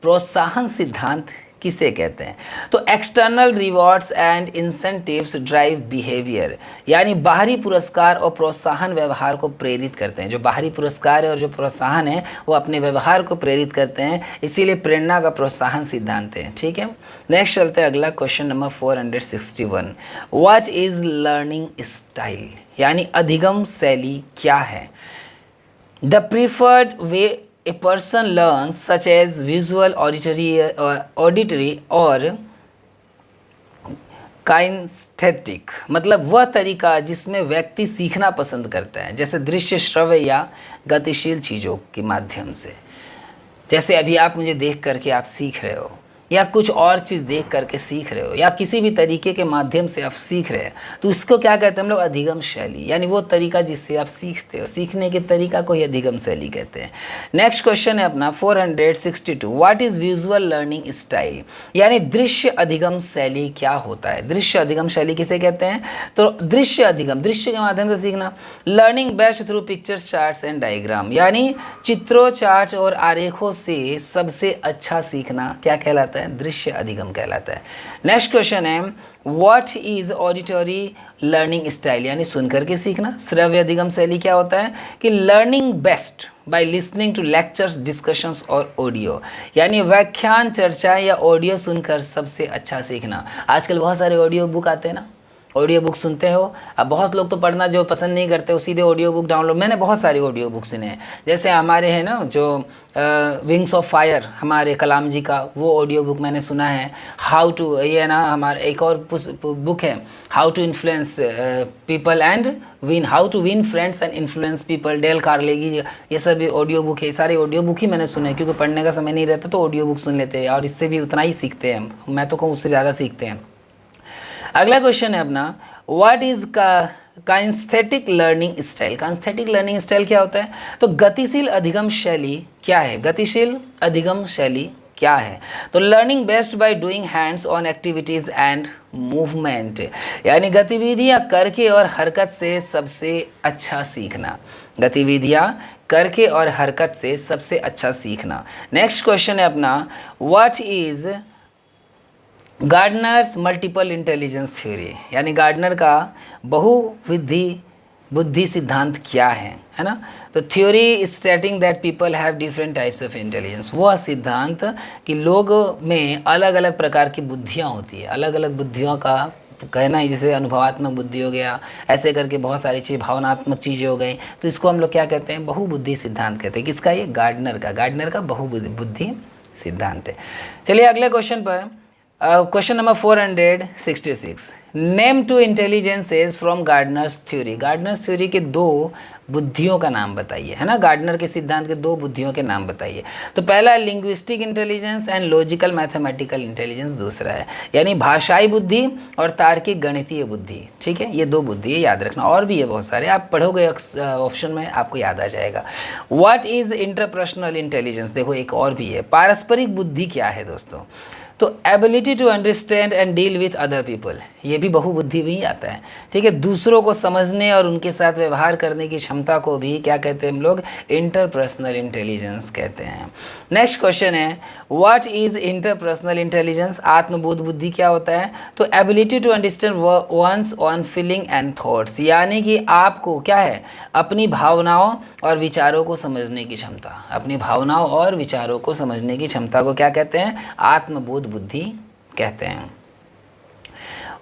प्रोत्साहन सिद्धांत किसे कहते हैं? तो external rewards and incentives drive behaviour, यानी बाहरी पुरस्कार और प्रोत्साहन व्यवहार को प्रेरित करते हैं। जो बाहरी पुरस्कार है और जो प्रोत्साहन है वो अपने व्यवहार को प्रेरित करते हैं, इसीलिए प्रेरणा का प्रोत्साहन सिद्धांत है। ठीक है, नेक्स्ट चलते हैं अगला question number 461। What is learning style, यानी अधिगम शैली क्या है? The preferred way a person learns such as visual, auditory और काइनेस्थेटिक, मतलब वह तरीका जिसमें व्यक्ति सीखना पसंद करता है, जैसे दृश्य, श्रव्य या गतिशील चीज़ों के माध्यम से। जैसे अभी आप मुझे देख करके आप सीख रहे हो, या कुछ और चीज़ देख करके सीख रहे हो, या किसी भी तरीके के माध्यम से आप सीख रहे हो, तो इसको क्या कहते हैं हम लोग? अधिगम शैली, यानी वो तरीका जिससे आप सीखते हो, सीखने के तरीका को ही अधिगम शैली कहते हैं। नेक्स्ट क्वेश्चन है अपना 462। What is visual learning style, यानी दृश्य अधिगम शैली क्या होता है? दृश्य अधिगम शैली किसे कहते हैं? तो दृश्य अधिगम, दृश्य के माध्यम से सीखना। Learning best through pictures, charts and diagram, यानी चित्रों, चार्ट और आरेखों से सबसे अच्छा सीखना क्या कहलाता है? दृश्य अधिगम कहलाता है। नेक्स्ट क्वेश्चन है what is auditory learning style, यानी सुनकर के सीखना। श्रव्य अधिगम शैली क्या होता है? कि learning best by listening to lectures, discussions और ऑडियो, यानी व्याख्यान, चर्चा या ऑडियो सुनकर सबसे अच्छा सीखना। आजकल बहुत सारे ऑडियो बुक आते हैं ना, ऑडियो बुक सुनते हो। अब बहुत लोग तो पढ़ना जो पसंद नहीं करते वो सीधे ऑडियो बुक डाउनलोड। मैंने बहुत सारी ऑडियो बुक सुने हैं, जैसे हमारे हैं ना जो विंग्स ऑफ फायर, हमारे कलाम जी का, वो ऑडियो बुक मैंने सुना है। हाउ टू, ये ना हमारा एक और बुक है, how to influence people and win, how to win friends and influence people, Dale Carnegie. ये सब ऑडियो बुक है, सारे ऑडियो बुक ही मैंने सुने हैं, क्योंकि पढ़ने का समय नहीं रहता तो ऑडियो बुक सुन लेते हैं, और इससे भी उतना ही सीखते हैं। मैं तो कहूँ उससे ज़्यादा सीखते हैं। अगला क्वेश्चन है अपना what is kinaesthetic learning style. Kinaesthetic learning style क्या होता है? तो गतिशील अधिगम शैली क्या है? गतिशील अधिगम शैली क्या है? तो learning best by doing hands on activities and movement, यानी गतिविधियां करके और हरकत से सबसे अच्छा सीखना। गतिविधियां करके और हरकत से सबसे अच्छा सीखना। नेक्स्ट क्वेश्चन है अपना what is Gardner's multiple intelligence theory, यानी गार्डनर का बहुविधि बुद्धि सिद्धांत क्या है ना? तो theory stating that people have different types of intelligence, वह सिद्धांत कि लोग में अलग अलग प्रकार की बुद्धियाँ होती है, अलग अलग बुद्धियों का कहना है, जैसे अनुभवात्मक बुद्धि हो गया, ऐसे करके बहुत सारी चीज़, भावनात्मक चीज़ें हो गई, तो इसको हम लोग क्या कहते हैं? बहुबुद्धि सिद्धांत कहते हैं। किसका? ये गार्डनर का बहुबुद्धि सिद्धांत है। चलिए अगले क्वेश्चन पर, question number 466। Name two intelligences from Gardner's theory. Gardner's theory के दो बुद्धियों का नाम बताइए, है ना? गार्डनर के सिद्धांत के दो बुद्धियों के नाम बताइए। तो पहला है linguistic intelligence and logical mathematical intelligence, दूसरा है यानी भाषाई बुद्धि और तार्किक गणितीय बुद्धि। ठीक है, ये दो बुद्धि है, याद रखना। और भी है बहुत सारे, आप पढ़ोगे ऑप्शन में आपको याद आ जाएगा। व्हाट इज इंटरपर्सनल इंटेलिजेंस, देखो एक और भी है। पारस्परिक बुद्धि क्या है दोस्तों? तो ability to understand and deal with other people, ये भी बहुबुद्धि में ही आता है, ठीक है। दूसरों को समझने और उनके साथ व्यवहार करने की क्षमता को भी क्या कहते हैं हम लोग, इंटरपर्सनल इंटेलिजेंस कहते हैं। नेक्स्ट क्वेश्चन है, व्हाट इज इंटरपर्सनल इंटेलिजेंस, आत्मबोध बुद्धि क्या होता है? तो ability to understand one's own feeling and thoughts, यानी कि आपको क्या है, अपनी भावनाओं और विचारों को समझने की क्षमता, अपनी भावनाओं और विचारों को समझने की क्षमता को क्या कहते हैं, आत्मबोध बुद्धि कहते हैं।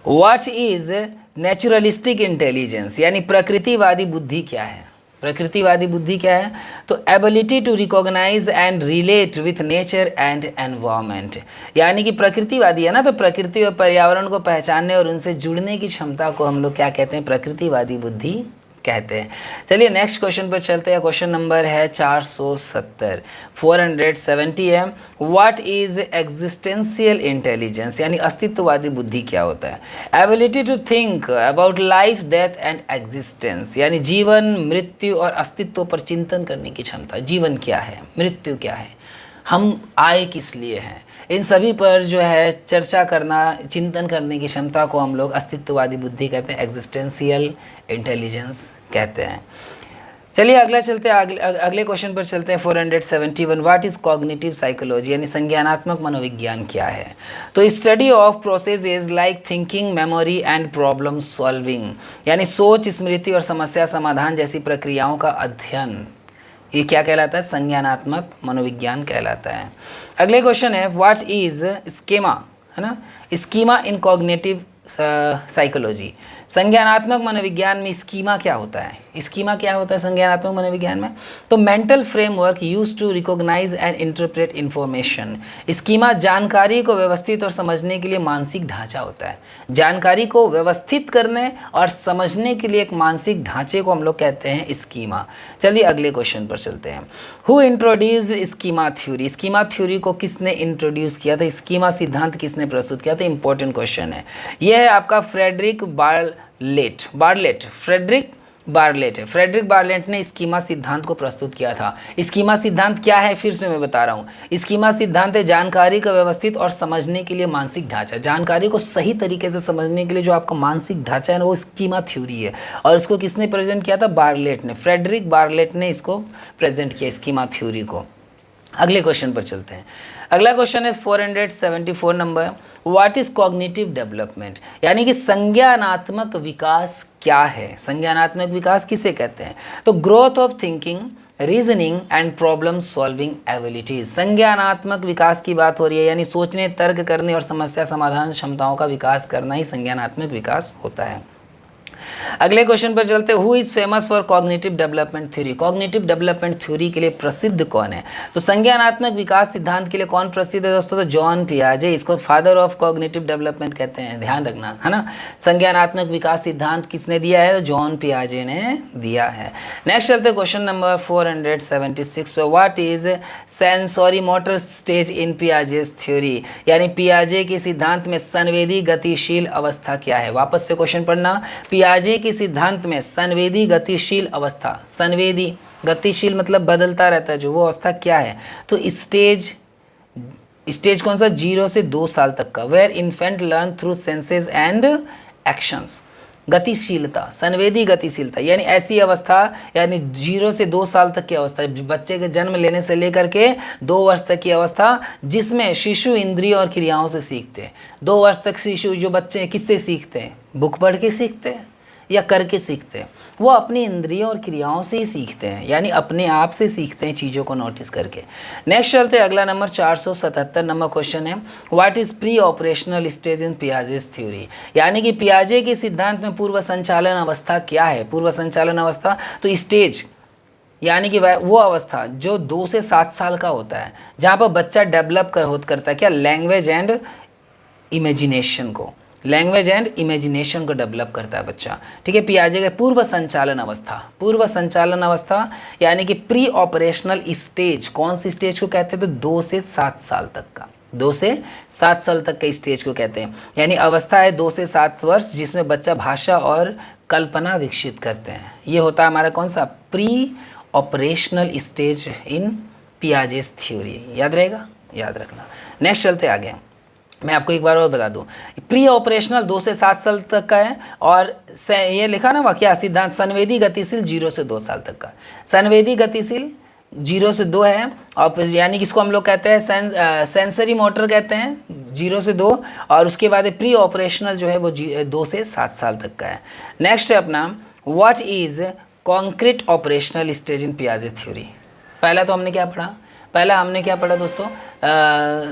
व्हाट इज नेचुरलिस्टिक इंटेलिजेंस, यानी प्रकृतिवादी बुद्धि क्या है? प्रकृतिवादी बुद्धि क्या है? तो ability to recognise and relate with nature and environment, यानी कि प्रकृतिवादी है ना, तो प्रकृति और पर्यावरण को पहचानने और उनसे जुड़ने की क्षमता को हम लोग क्या कहते हैं, प्रकृतिवादी बुद्धि कहते हैं। चलिए नेक्स्ट क्वेश्चन पर चलते हैं। क्वेश्चन नंबर है 470, 470 है, व्हाट इज एग्जिस्टेंशियल इंटेलिजेंस, यानी अस्तित्ववादी बुद्धि क्या होता है? Ability to think about life death and existence, यानी जीवन मृत्यु और अस्तित्व पर चिंतन करने की क्षमता, जीवन क्या है, मृत्यु क्या है, हम आए किस लिए हैं, इन सभी पर जो है चर्चा करना, चिंतन करने की क्षमता को हम लोग अस्तित्ववादी बुद्धि कहते हैं, एग्जिस्टेंशियल इंटेलिजेंस कहते हैं। चलिए अगला चलते हैं, अगले क्वेश्चन पर चलते हैं। 471, व्हाट इज कॉग्निटिव साइकोलॉजी, यानी संज्ञानात्मक मनोविज्ञान क्या है? तो study of processes like thinking, memory and problem solving, यानी सोच, स्मृति और समस्या समाधान जैसी प्रक्रियाओं का अध्ययन, ये क्या कहलाता है, संज्ञानात्मक मनोविज्ञान कहलाता है। अगले क्वेश्चन है, व्हाट इज स्कीमा, है ना, स्कीमा इन कॉग्निटिव साइकोलॉजी, संज्ञानात्मक मनोविज्ञान में स्कीमा क्या होता है? स्कीमा क्या होता है संज्ञानात्मक मनोविज्ञान में? तो mental framework used to recognise and interpret information, schema जानकारी को व्यवस्थित और समझने के लिए मानसिक ढांचा होता है, जानकारी को व्यवस्थित करने और समझने के लिए एक मानसिक ढांचे को हम लोग कहते हैं स्कीमा। चलिए अगले क्वेश्चन पर चलते हैं। Who introduced schema theory, schema theory को किसने इंट्रोड्यूस किया था, स्कीमा सिद्धांत किसने प्रस्तुत किया था? इंपॉर्टेंट क्वेश्चन है। यह है आपका फ्रेडरिक फ्रेडरिक बार्लेट ने स्कीमा सिद्धांत को प्रस्तुत किया था। स्कीमा सिद्धांत क्या है, फिर से मैं बता रहा हूँ, स्कीमा सिद्धांत है जानकारी को व्यवस्थित और समझने के लिए मानसिक ढांचा, जानकारी को सही तरीके से समझने के लिए जो आपका मानसिक ढांचा है ना, वो स्कीमा थ्योरी है। और इसको किसने प्रेजेंट किया था? बार्लेट ने, फ्रेडरिक बार्लेट ने इसको प्रेजेंट किया, स्कीमा थ्योरी को। अगले क्वेश्चन पर चलते हैं। अगला क्वेश्चन है 474 number, what is cognitive development, यानी कि संज्ञानात्मक विकास क्या है? संज्ञानात्मक विकास किसे कहते हैं? तो growth of thinking, reasoning and problem solving abilities, संज्ञानात्मक विकास की बात हो रही है, यानी सोचने, तर्क करने और समस्या समाधान क्षमताओं का विकास करना ही संज्ञानात्मक विकास होता है। अगले क्वेश्चन पर चलते हैं। Who is famous for cognitive development theory, cognitive development theory के लिए प्रसिद्ध कौन है? तो संज्ञानात्मक विकास सिद्धांत के लिए कौन प्रसिद्ध है दोस्तों? तो जॉन पियाजे, इसको फादर ऑफ कॉग्निटिव डेवलपमेंट कहते हैं, ध्यान रखना, है ना। संज्ञानात्मक विकास सिद्धांत किसने दिया है? तो जॉन पियाजे ने दिया है। नेक्स्ट चलते हैं क्वेश्चन नंबर 476 पे, what is sensory motor stage in Piaget's theory, यानी पियाजे के सिद्धांत में संवेदी गतिशील अवस्था क्या है? वापस से क्वेश्चन पढ़ना, पियाजे के सिद्धांत में संवेदी गतिशील अवस्था, संवेदी गतिशील मतलब बदलता रहता है जो, वो अवस्था क्या है? तो स्टेज कौन सा? 0 से 2 साल तक का, where infant learn through senses and actions. गतिशीलता, संवेदी गतिशीलता, यानी ऐसी अवस्था, यानी 0 से 2 साल तक की अवस्था, बच्चे के जन्म लेने से लेकर के 2 वर्ष तक की अवस्था, जिसमें शिशु इंद्रिय और क्रियाओं से सीखते हैं। 2 वर्ष तक शिशु, जो बच्चे किससे सीखते हैं? बुक पढ़ के सीखते हैं या करके सीखते हैं? वो अपनी इंद्रियों और क्रियाओं से ही सीखते हैं, यानी अपने आप से सीखते हैं चीज़ों को नोटिस करके। नेक्स्ट चलते हैं, अगला नंबर 477 नंबर क्वेश्चन है, what is pre operational stage in Piaget's theory, यानी कि पियाजे के सिद्धांत में पूर्व संचालन अवस्था क्या है? पूर्व संचालन अवस्था, तो स्टेज यानी कि वो अवस्था जो 2 से 7 साल का होता है, जहाँ पर बच्चा डेवलप करता है क्या? लैंग्वेज एंड इमेजिनेशन को, लैंग्वेज एंड इमेजिनेशन को डेवलप करता है बच्चा, ठीक है। पियाजे का पूर्व संचालन अवस्था, पूर्व संचालन अवस्था यानी कि प्री ऑपरेशनल स्टेज, कौन सी स्टेज को कहते हैं? तो 2 से 7 साल तक का, 2 से 7 साल तक के स्टेज को कहते हैं, यानी अवस्था है 2 से 7 वर्ष, जिसमें बच्चा भाषा और कल्पना विकसित करते हैं। ये होता है हमारा कौन सा? प्री ऑपरेशनल स्टेज इन पियाजेस थ्योरी। याद रहेगा, याद रखना। नेक्स्ट चलते आगे। मैं आपको एक बार और बता दूं, प्री ऑपरेशनल 2 से 7 साल तक का है, और ये लिखा ना वाक्य सिद्धांत, संवेदी गतिशील 0 से 2 साल तक का। संवेदी गतिशील 0 से 2 है, और यानी कि इसको हम लोग कहते हैं सेंसरी मोटर कहते हैं, 0 से 2, और उसके बाद प्री ऑपरेशनल जो है वो 2 से 7 साल तक का है। नेक्स्ट है अपना, what is concrete operational stage in पियाजे थ्योरी। पहला तो हमने क्या पढ़ा दोस्तों,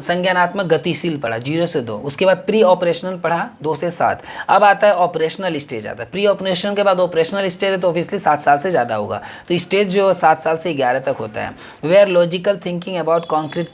संज्ञानात्मक गतिशील पढ़ा 0 से 2, उसके बाद प्री ऑपरेशनल पढ़ा 2 से 7, अब आता है ऑपरेशनल स्टेज आता है। प्री ऑपरेशनल के बाद ऑपरेशनल स्टेज है तो ऑब्वियसली 7 साल से ज़्यादा होगा, तो स्टेज जो 7 साल से 11 तक होता है। Where logical thinking about concrete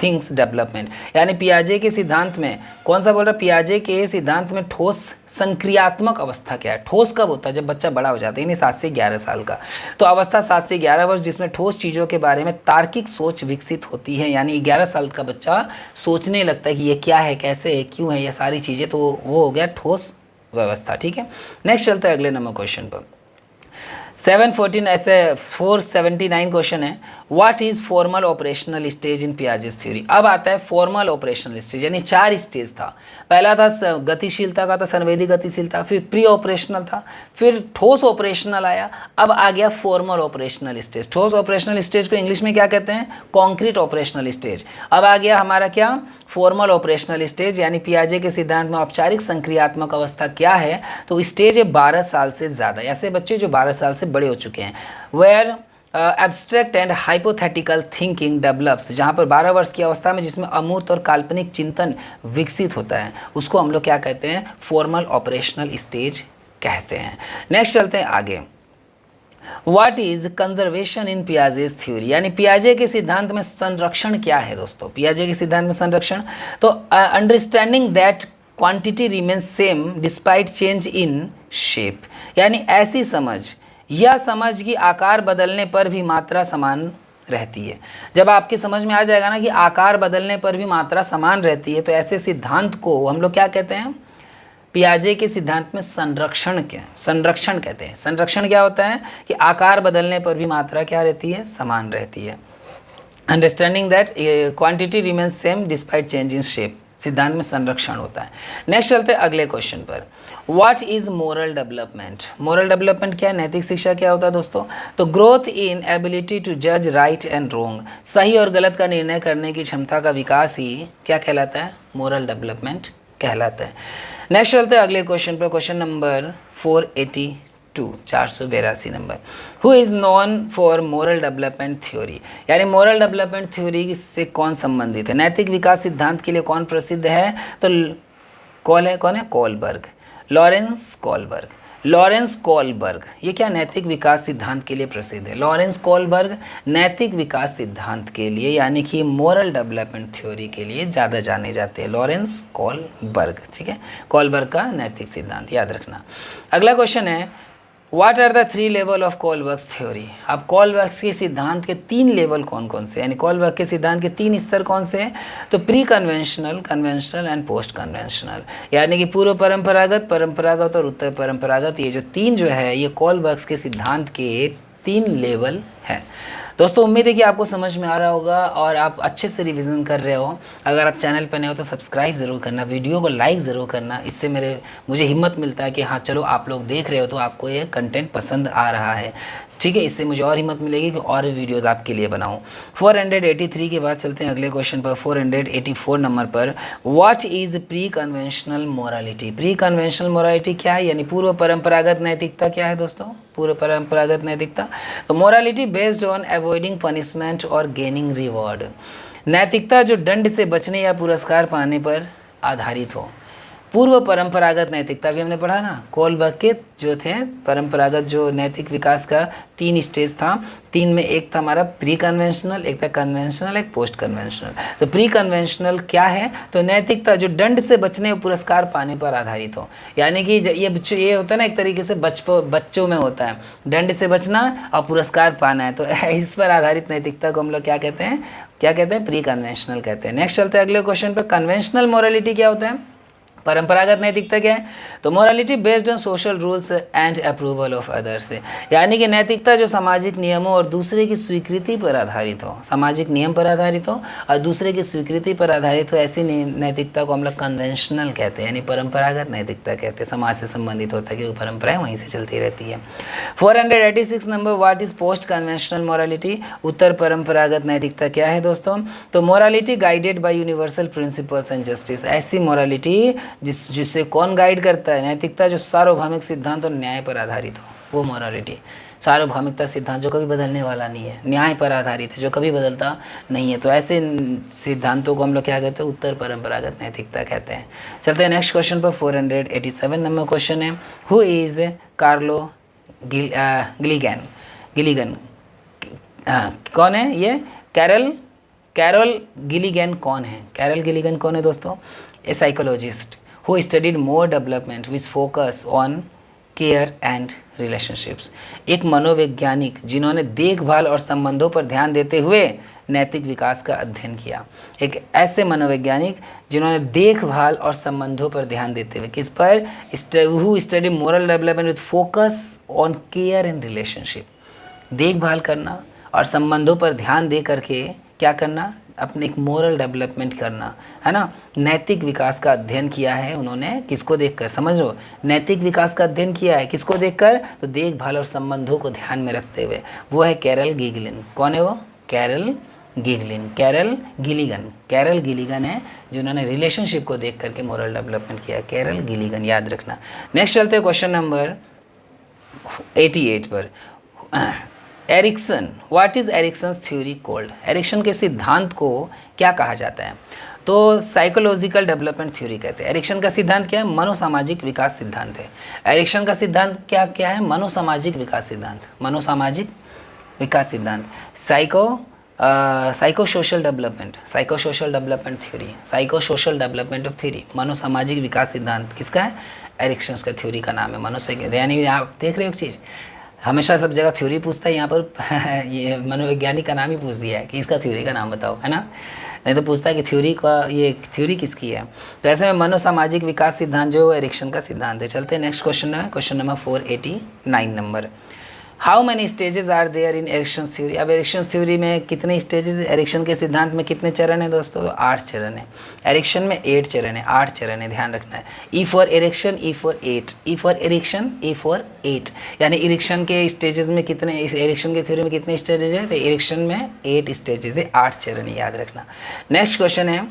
things development, यानी पियाजे के सिद्धांत में कौन सा बोल रहा है, पियाजे के सिद्धांत में ठोस संक्रियात्मक अवस्था क्या है। ठोस कब होता है, जब बच्चा बड़ा हो जाता है, यानी 7 से 11 साल का। तो अवस्था 7 से 11 वर्ष जिसमें ठोस चीज़ों के बारे में तार्किक सोच विकसित होती है, यानी 11 साल का बच्चा सोचने लगता है कि ये क्या है, कैसे है, क्यों है, ये सारी चीज़ें, तो वो हो गया ठोस व्यवस्था। ठीक है, नेक्स्ट चलते हैं अगले नंबर क्वेश्चन पर। 714 ऐसे 479 क्वेश्चन है, what is formal operational stage in Piaget's theory. अब आता है फॉर्मल ऑपरेशनल स्टेज, यानी 4 स्टेज था। पहला था गतिशीलता का, था संवेदी गतिशीलता, फिर प्री ऑपरेशनल था, फिर ठोस ऑपरेशनल आया, अब आ गया फॉर्मल ऑपरेशनल स्टेज। ठोस ऑपरेशनल स्टेज को इंग्लिश में क्या कहते हैं, कॉन्क्रीट ऑपरेशनल स्टेज। अब आ गया हमारा क्या, फॉर्मल ऑपरेशनल स्टेज, यानी पियाजे के सिद्धांत में औपचारिक संक्रियात्मक अवस्था क्या है, तो स्टेज है 12 साल से ज़्यादा, ऐसे बच्चे जो 12 साल से बड़े हो चुके हैं। Where abstract and hypothetical thinking develops, जहाँ पर 12 वर्ष की अवस्था में जिसमें अमूर्त और काल्पनिक चिंतन विकसित होता है, उसको हम लोग क्या कहते हैं, फॉर्मल ऑपरेशनल स्टेज कहते हैं। नेक्स्ट चलते हैं आगे। What is conservation in Piaget's theory, यानी पियाजे के सिद्धांत में संरक्षण क्या है दोस्तों। पियाजे के सिद्धांत में संरक्षण, तो understanding that quantity remains same despite change in shape, यानी ऐसी समझ, यह समझ कि आकार बदलने पर भी मात्रा समान रहती है। जब आपकी समझ में आ जाएगा ना कि आकार बदलने पर भी मात्रा समान रहती है, तो ऐसे सिद्धांत को हम लोग क्या कहते हैं, पियाजे के सिद्धांत में संरक्षण कहते हैं। संरक्षण क्या होता है कि आकार बदलने पर भी मात्रा क्या रहती है, समान रहती है। Understanding that quantity remains same despite change in shape, सिद्धांत में संरक्षण होता है। नेक्स्ट चलते हैं अगले क्वेश्चन पर। What is moral development. Moral development क्या है, नैतिक शिक्षा क्या होता है दोस्तों, तो ग्रोथ इन एबिलिटी टू जज राइट एंड रॉन्ग, सही और गलत का निर्णय करने की क्षमता का विकास ही क्या कहलाता है, मोरल डेवलपमेंट कहलाता है। नेक्स्ट चलते हैं अगले क्वेश्चन पर, question number 482 number. Who is known for moral development theory, यानी मोरल डेवलपमेंट थ्योरी से कौन संबंधित है, नैतिक विकास सिद्धांत के लिए कौन प्रसिद्ध है, तो कौन है कॉलबर्ग, लॉरेंस कॉलबर्ग। ये क्या नैतिक विकास सिद्धांत के लिए प्रसिद्ध है, लॉरेंस कॉलबर्ग नैतिक विकास सिद्धांत के लिए, यानी कि मोरल डेवलपमेंट थ्योरी के लिए ज़्यादा जाने जाते हैं, लॉरेंस कॉलबर्ग। ठीक है, कॉलबर्ग का नैतिक सिद्धांत याद रखना। अगला क्वेश्चन है, what are the 3 level of Kohlberg's theory. अब कॉलबर्ग्स के सिद्धांत के 3 लेवल कौन कौन से, यानी कॉलबर्ग के सिद्धांत के 3 स्तर कौन से हैं, तो pre conventional, conventional and post conventional, यानी कि पूर्व परंपरागत, परंपरागत और उत्तर परंपरागत। ये जो 3 जो है, ये कॉलबर्ग्स के सिद्धांत के 3 लेवल हैं। दोस्तों उम्मीद है कि आपको समझ में आ रहा होगा और आप अच्छे से रिवीजन कर रहे हो। अगर आप चैनल पर नए हो तो सब्सक्राइब ज़रूर करना, वीडियो को लाइक ज़रूर करना, इससे मुझे हिम्मत मिलता है कि हाँ चलो आप लोग देख रहे हो तो आपको ये कंटेंट पसंद आ रहा है। ठीक है, इससे मुझे और हिम्मत मिलेगी कि और वीडियोस आपके लिए बनाऊं। 483 के बाद चलते हैं अगले क्वेश्चन पर, 484 नंबर पर। What is pre conventional morality. Pre conventional morality क्या है, यानी पूर्व परंपरागत नैतिकता क्या है दोस्तों, पूर्व परंपरागत नैतिकता। तो morality based on avoiding punishment और गेनिंग रिवॉर्ड, नैतिकता जो दंड से बचने या पुरस्कार पाने पर आधारित हो। पूर्व परंपरागत नैतिकता भी हमने पढ़ा ना, कॉलबर्ग के जो थे परंपरागत जो नैतिक विकास का 3 स्टेज था, 3 में एक था हमारा प्री कन्वेंशनल, एक था कन्वेंशनल, एक पोस्ट कन्वेंशनल। तो प्री कन्वेंशनल क्या है, तो नैतिकता जो दंड से बचने और पुरस्कार पाने पर आधारित हो, यानी कि ये होता है ना एक तरीके से बच्चों में होता है, दंड से बचना और पुरस्कार पाना है, तो इस पर आधारित नैतिकता को हम लोग क्या कहते हैं, प्री कन्वेंशनल कहते हैं। नेक्स्ट चलते हैं अगले क्वेश्चन पर, कन्वेंशनल मोरालिटी क्या होता है। परंपरागत नैतिकता क्या है? तो morality based on social rules and approval of others, यानी कि नैतिकता जो सामाजिक नियमों और दूसरे की स्वीकृति पर आधारित हो, सामाजिक नियम पर आधारित हो और दूसरे की स्वीकृति पर आधारित हो, ऐसी नैतिकता को हम लोग कन्वेंशनल कहते हैं, यानी परंपरागत नैतिकता कहते हैं। समाज से संबंधित होता है क्योंकि परंपराएं वहीं से चलती रहती है। 486 number, what is post conventional morality? उत्तर परंपरागत नैतिकता क्या है दोस्तों? तो morality guided by universal principles and justice, ऐसी मोरालिटी जिससे कौन गाइड करता है? नैतिकता जो सार्वभौमिक सिद्धांत और न्याय पर आधारित हो, वो मोरालिटी। सार्वभौमिकता सिद्धांत जो कभी बदलने वाला नहीं है, न्याय पर आधारित है जो कभी बदलता नहीं है, तो ऐसे सिद्धांतों को हम लोग क्या कहते हैं? उत्तर परंपरागत नैतिकता कहते हैं। चलते हैं नेक्स्ट क्वेश्चन पर। 487 नंबर क्वेश्चन है, हु इज कार्लो गिलिगन? कौन है ये? कैरोल गिलिगन कौन है? कैरोल गिलिगन कौन है दोस्तों? ए psychologist who studied more development which focus on care and relationships, एक मनोवैज्ञानिक जिन्होंने देखभाल और संबंधों पर ध्यान देते हुए नैतिक विकास का अध्ययन किया। एक ऐसे मनोवैज्ञानिक जिन्होंने देखभाल और संबंधों पर ध्यान देते हुए, किस पर? Who study moral development with focus on care and relationship, देखभाल करना और संबंधों पर ध्यान दे करके क्या करना? अपने एक मोरल डेवलपमेंट करना, है ना। नैतिक विकास का अध्ययन किया है उन्होंने, किसको देखकर? समझो, नैतिक विकास का अध्ययन किया है किसको देखकर? तो देखभाल और संबंधों को ध्यान में रखते हुए। वो है कैरल गिलिगन। कौन है वो? Carol Gilligan. कैरल गिलिगन है जिन्होंने रिलेशनशिप को देख करके मोरल डेवलपमेंट किया। कैरल गिलिगन, याद रखना। नेक्स्ट चलते हैं क्वेश्चन नंबर 88 पर। Erikson, what is Erikson's theory called? Erikson के सिद्धांत को क्या कहा जाता है? तो साइकोलॉजिकल डेवलपमेंट थ्योरी कहते हैं। एरिक्सन का सिद्धांत क्या है? मनोसामाजिक विकास सिद्धांत है। एरिक्सन का सिद्धांत क्या है? मनोसामाजिक विकास सिद्धांत। मनोसामाजिक विकास सिद्धांत। साइको सोशल डेवलपमेंट थ्योरी, मनोसामाजिक विकास सिद्धांत किसका है? एरिक्सन का थ्योरी का नाम है। यानी आप देख रहे हो एक चीज़, हमेशा सब जगह थ्योरी पूछता है, यहाँ पर ये मनोवैज्ञानिक का नाम ही पूछ दिया है कि इसका थ्योरी का नाम बताओ, है ना। नहीं तो पूछता है कि थ्योरी का, ये थ्योरी किसकी है। तो ऐसे में मनोसामाजिक विकास सिद्धांत जो एरिक्सन का सिद्धांत है। चलते हैं नेक्स्ट क्वेश्चन में, question number 489 number. How many stages are there in Erikson theory? अब एरिक्सन थ्योरी में कितने स्टेजेस? एरिक्सन के सिद्धांत में कितने चरण हैं दोस्तों? तो 8 चरण है। एरिक्सन में 8 चरण है, 8 चरण है, ध्यान रखना है। E for Erikson, E for 8, E for Erikson, E for 8, यानी एरिक्सन के स्टेजेस में कितने, इस एरिक्सन के थ्योरी में कितने स्टेजेस है? तो एरिक्सन में 8 स्टेजेस है, 8 चरण है, याद रखना। नेक्स्ट क्वेश्चन है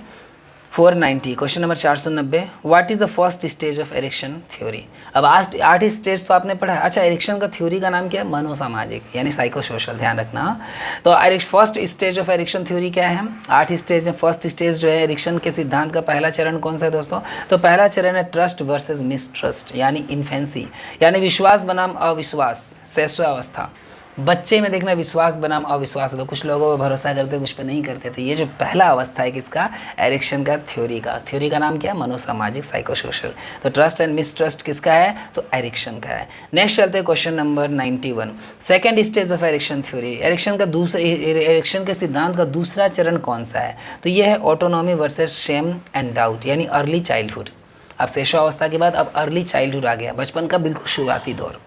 490, question number 490। What is the first stage of Erikson theory? अब 8 स्टेज तो आपने पढ़ा है। अच्छा, एरिक्सन का थ्योरी का नाम क्या है? मनोसामाजिक, यानी साइको सोशल, ध्यान रखना। तो first stage of Erikson theory क्या है? 8 स्टेज है। फर्स्ट स्टेज जो है एरिक्सन के सिद्धांत का पहला चरण कौन सा है दोस्तों? तो पहला चरण है ट्रस्ट वर्सेज मिसट्रस्ट, यानी इन्फेंसी, यानी विश्वास बनाम अविश्वास, शैशवावस्था। बच्चे में देखना विश्वास बनाम अविश्वास होता है, कुछ लोगों पर भरोसा करते, कुछ पे नहीं करते। तो ये जो पहला अवस्था है किसका? एरिक्सन का थ्योरी का नाम क्या है? मनोसामाजिक, साइको सोशल। तो ट्रस्ट एंड मिसट्रस्ट किसका है? तो एरिक्सन का है। नेक्स्ट चलते हैं question number 91। Second stage of Erikson theory, Erikson के सिद्धांत का दूसरा चरण कौन सा है? तो ये है autonomy versus shame and doubt, यानी अर्ली चाइल्डहुड। अब शैशवावस्था के बाद अब अर्ली चाइल्डहुड आ गया, बचपन का बिल्कुल शुरुआती दौर,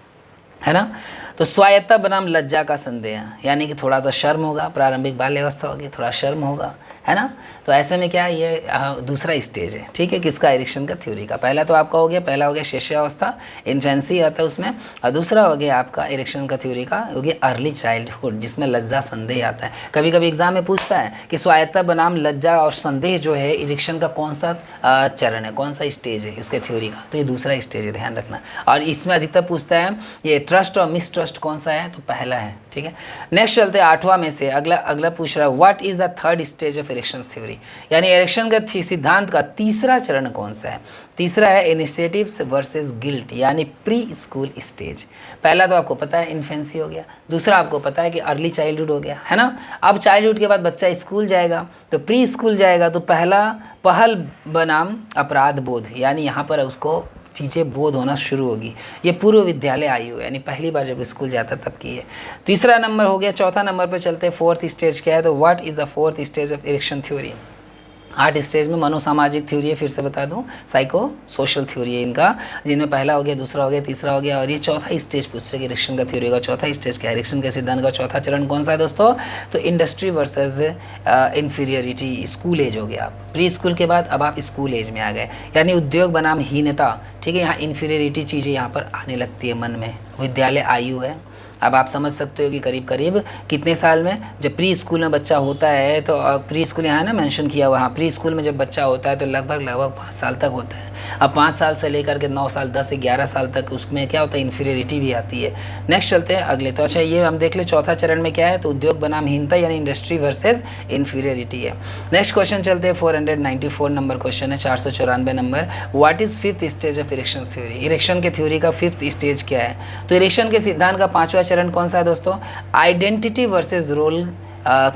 है ना। तो स्वायत्ता बनाम लज्जा का संदेह, यानी कि थोड़ा सा शर्म होगा, प्रारंभिक बाल्यावस्था होगी, थोड़ा शर्म होगा, है ना। तो ऐसे में क्या, ये दूसरा स्टेज है, ठीक है, किसका? एरिक्सन का थ्योरी का। पहला तो आपका हो गया, पहला हो गया शैशवावस्था, इन्फेंसी आता है उसमें, और दूसरा हो गया आपका एरिक्सन का थ्योरी का हो गया अर्ली चाइल्डहुड, जिसमें लज्जा संदेह आता है। कभी कभी एग्जाम में पूछता है कि स्वायत्ता बनाम लज्जा और संदेह जो है एरिक्सन का कौन सा चरण है, कौन सा स्टेज है उसके थ्योरी का? तो ये दूसरा स्टेज है, ध्यान रखना। और इसमें अधिकतर पूछता है ये ट्रस्ट और मिसट्रस्ट कौन सा है? तो पहला है, ठीक है। नेक्स्ट चलते हैं 8वां में से, अगला पूछ रहा है what is the third stage of Erikson theory, यानी एरिक्सन के सिद्धांत का तीसरा चरण कौन सा है? तीसरा है इनिशिएटिव्स वर्सेस गिल्ट, यानी प्री स्कूल स्टेज। पहला तो आपको पता है इन्फेंसी हो गया, दूसरा आपको पता है कि अर्ली चाइल्डहुड हो गया, है ना। अब चाइल्डहुड के बाद बच्चा स्कूल जाएगा, तो प्री स्कूल जाएगा, तो पहल बनाम अपराध बोध, यानी यहाँ पर उसको चीज़ें बोध होना शुरू होगी। ये पूर्व विद्यालय आयु, यानी पहली बार जब स्कूल जाता तब की है। तीसरा नंबर हो गया। चौथा नंबर पर चलते हैं, फोर्थ स्टेज क्या है? तो what is the fourth stage of Erikson theory? आठ स्टेज में मनोसामाजिक थ्योरी है, फिर से बता दूं, साइको सोशल थ्योरी है इनका, जिनमें पहला हो गया, दूसरा हो गया, तीसरा हो गया, और ये चौथा स्टेज पूछ रहे कि इरिक्शन का थ्योरी का चौथा स्टेज क्या है। इरिक्शन के सिद्धांत का चौथा चरण कौन सा है दोस्तों? तो industry versus inferiority, school age हो गया। प्री स्कूल के बाद अब आप स्कूल एज में आ गए, यानी उद्योग बनाम हीनता। ठीक है, यहाँ इन्फीरियरिटी चीज़ें यहाँ पर आने लगती है मन में। विद्यालय आयु है, अब आप समझ सकते हो कि करीब करीब कितने साल में, जब प्री स्कूल में बच्चा होता है, तो प्री स्कूल यहाँ ना मेंशन किया हुआ, हाँ, प्री स्कूल में जब बच्चा होता है तो लगभग 5 साल तक होता है। अब 5 साल से लेकर के 9 साल, 10 से 11 साल तक उसमें क्या होता है, इन्फीरियरिटी भी आती है। नेक्स्ट चलते हैं अगले। तो अच्छा, ये हम देख ले चौथा चरण में क्या है, तो उद्योग बनाम हीनता यानी इंडस्ट्री वर्सेज इन्फीरियरिटी है। नेक्स्ट क्वेश्चन चलते हैं, 494 नंबर क्वेश्चन है, 494 number. What is fifth stage of erection theory? Erection के थ्योरी का फिफ्थ स्टेज क्या है? तो इरेक्शन के सिद्धांत का 5वां चरण कौन सा है दोस्तों? आइडेंटिटी वर्सेस रोल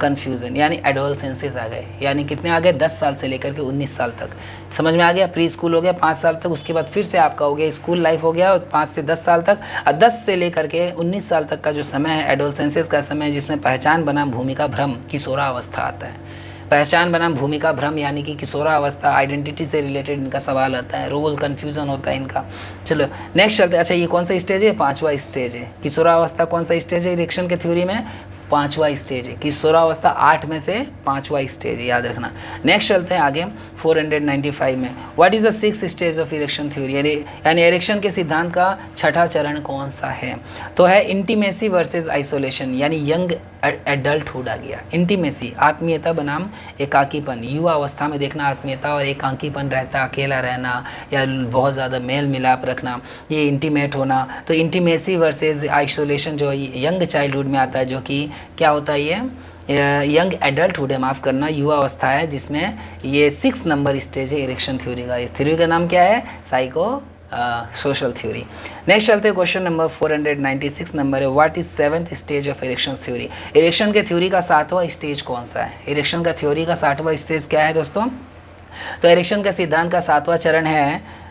कन्फ्यूज़न, यानी एडोलसेंसेस आ गए, यानी कितने आ गए, 10 साल से लेकर के 19 साल तक। समझ में आ गया? प्री स्कूल हो गया 5 साल तक, उसके बाद फिर से आपका हो गया स्कूल लाइफ हो गया 5 से 10 साल तक, और 10 से लेकर के 19 साल तक का जो समय है एडोलसेंसेस का समय है, जिसमें पहचान बनाम भूमिका भ्रम, किशोरावस्था आता है। पहचान बनाम भूमिका भ्रम यानी कि किशोरावस्था, आइडेंटिटी से रिलेटेड इनका सवाल आता है, रोल कन्फ्यूज़न होता है इनका। चलो नेक्स्ट चलते हैं। अच्छा, ये कौन सा स्टेज है? 5वां स्टेज है। किशोरावस्था कौन सा स्टेज है इरेक्शन के थ्योरी में? 5वां स्टेज है। किशोरावस्था 8 में से 5वां स्टेज है, याद रखना। नेक्स्ट चलते हैं आगे 495 में। What is the 6th stage of erection theory, यानी इरेक्शन के सिद्धांत का छठा चरण कौन सा है? तो है इंटीमेसी वर्सेस आइसोलेशन, यानी यंग एडल्टहुड आ गया। इंटीमेसी, आत्मीयता बनाम एकाकीपन। युवा अवस्था में देखना आत्मीयता और एकाकीपन रहता, अकेला रहना या बहुत ज़्यादा मेल मिलाप रखना, ये इंटीमेट होना। तो इंटीमेसी वर्सेस आइसोलेशन जो यंग चाइल्डहुड में आता है, जो कि क्या होता है, ये यंग एडल्टहुड है, माफ़ करना, युवा अवस्था है, जिसमें ये 6 नंबर स्टेज है इरेक्शन थ्योरी का। इस थ्योरी का नाम क्या है? Psycho social theory. नेक्स्ट चलते हैं, क्वेश्चन नंबर 496 नंबर है। What is 7th stage of erection theory? Erection के थ्योरी का 7वां स्टेज कौन सा है? इरेक्शन का थ्योरी का 7वां स्टेज क्या है दोस्तों? तो इरेक्शन का सिद्धांत का 7वां चरण है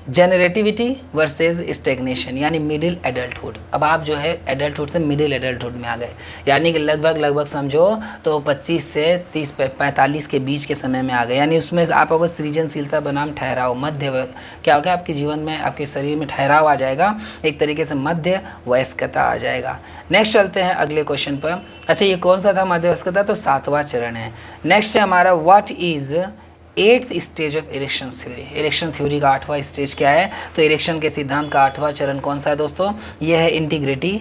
जेनरेटिविटी वर्सेस स्टेग्नेशन, यानी मिडिल एडल्टहुड। अब आप जो है एडल्टहुड से मिडिल एडल्टहुड में आ गए, यानी कि लगभग समझो तो 25 से 30-45 के बीच के समय में आ गए, यानी उसमें आप अगर सृजनशीलता बनाम ठहराव, मध्य क्या होगा आपके जीवन में, आपके शरीर में ठहराव आ जाएगा, एक तरीके से मध्य वयस्कता आ जाएगा। नेक्स्ट चलते हैं अगले क्वेश्चन पर। अच्छा, ये कौन सा था मध्य वयस्कता? तो 7वां चरण है। नेक्स्ट है हमारा what is 8th stage of erection theory? Erection theory का 8वां स्टेज क्या है? तो इरेक्शन के सिद्धांत का 8वां चरण कौन सा है दोस्तों? यह है इंटीग्रिटी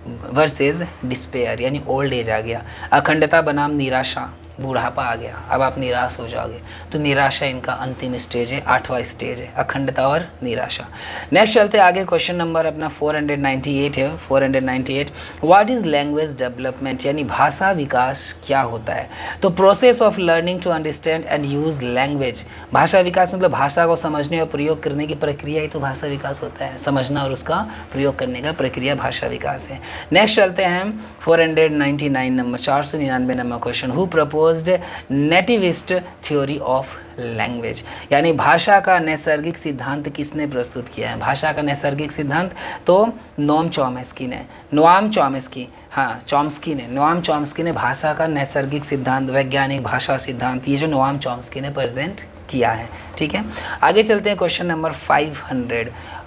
वर्सेस डिस्पेयर, यानी ओल्ड एज आ गया। अखंडता बनाम निराशा, बूढ़ापा आ गया, अब आप निराश हो जाओगे, तो निराशा इनका अंतिम स्टेज है, 8वां स्टेज है, अखंडता और निराशा। नेक्स्ट चलते आगे, क्वेश्चन नंबर अपना 498 है। 498, व्हाट इज लैंग्वेज डेवलपमेंट, यानी भाषा विकास क्या होता है? तो process of learning to understand and use language. भाषा विकास मतलब भाषा को समझने और प्रयोग करने की प्रक्रिया ही तो भाषा विकास होता है, समझना और उसका प्रयोग करने का प्रक्रिया भाषा विकास है। नेक्स्ट चलते हैं 499 number, 499 number question. Who proposed nativist theory of language, यानी भाषा का नैसर्गिक सिद्धांत किसने प्रस्तुत किया है? भाषा का नैसर्गिक सिद्धांत तो नोम चॉम्स्की ने, नोआम चॉम्स्की, हाँ चॉम्स्की ने, नोआम चॉम्स्की ने भाषा का नैसर्गिक सिद्धांत, वैज्ञानिक भाषा सिद्धांत, ये जो नोआम चॉम्स्की ने प्रेजेंट किया है। ठीक है, आगे चलते हैं क्वेश्चन नंबर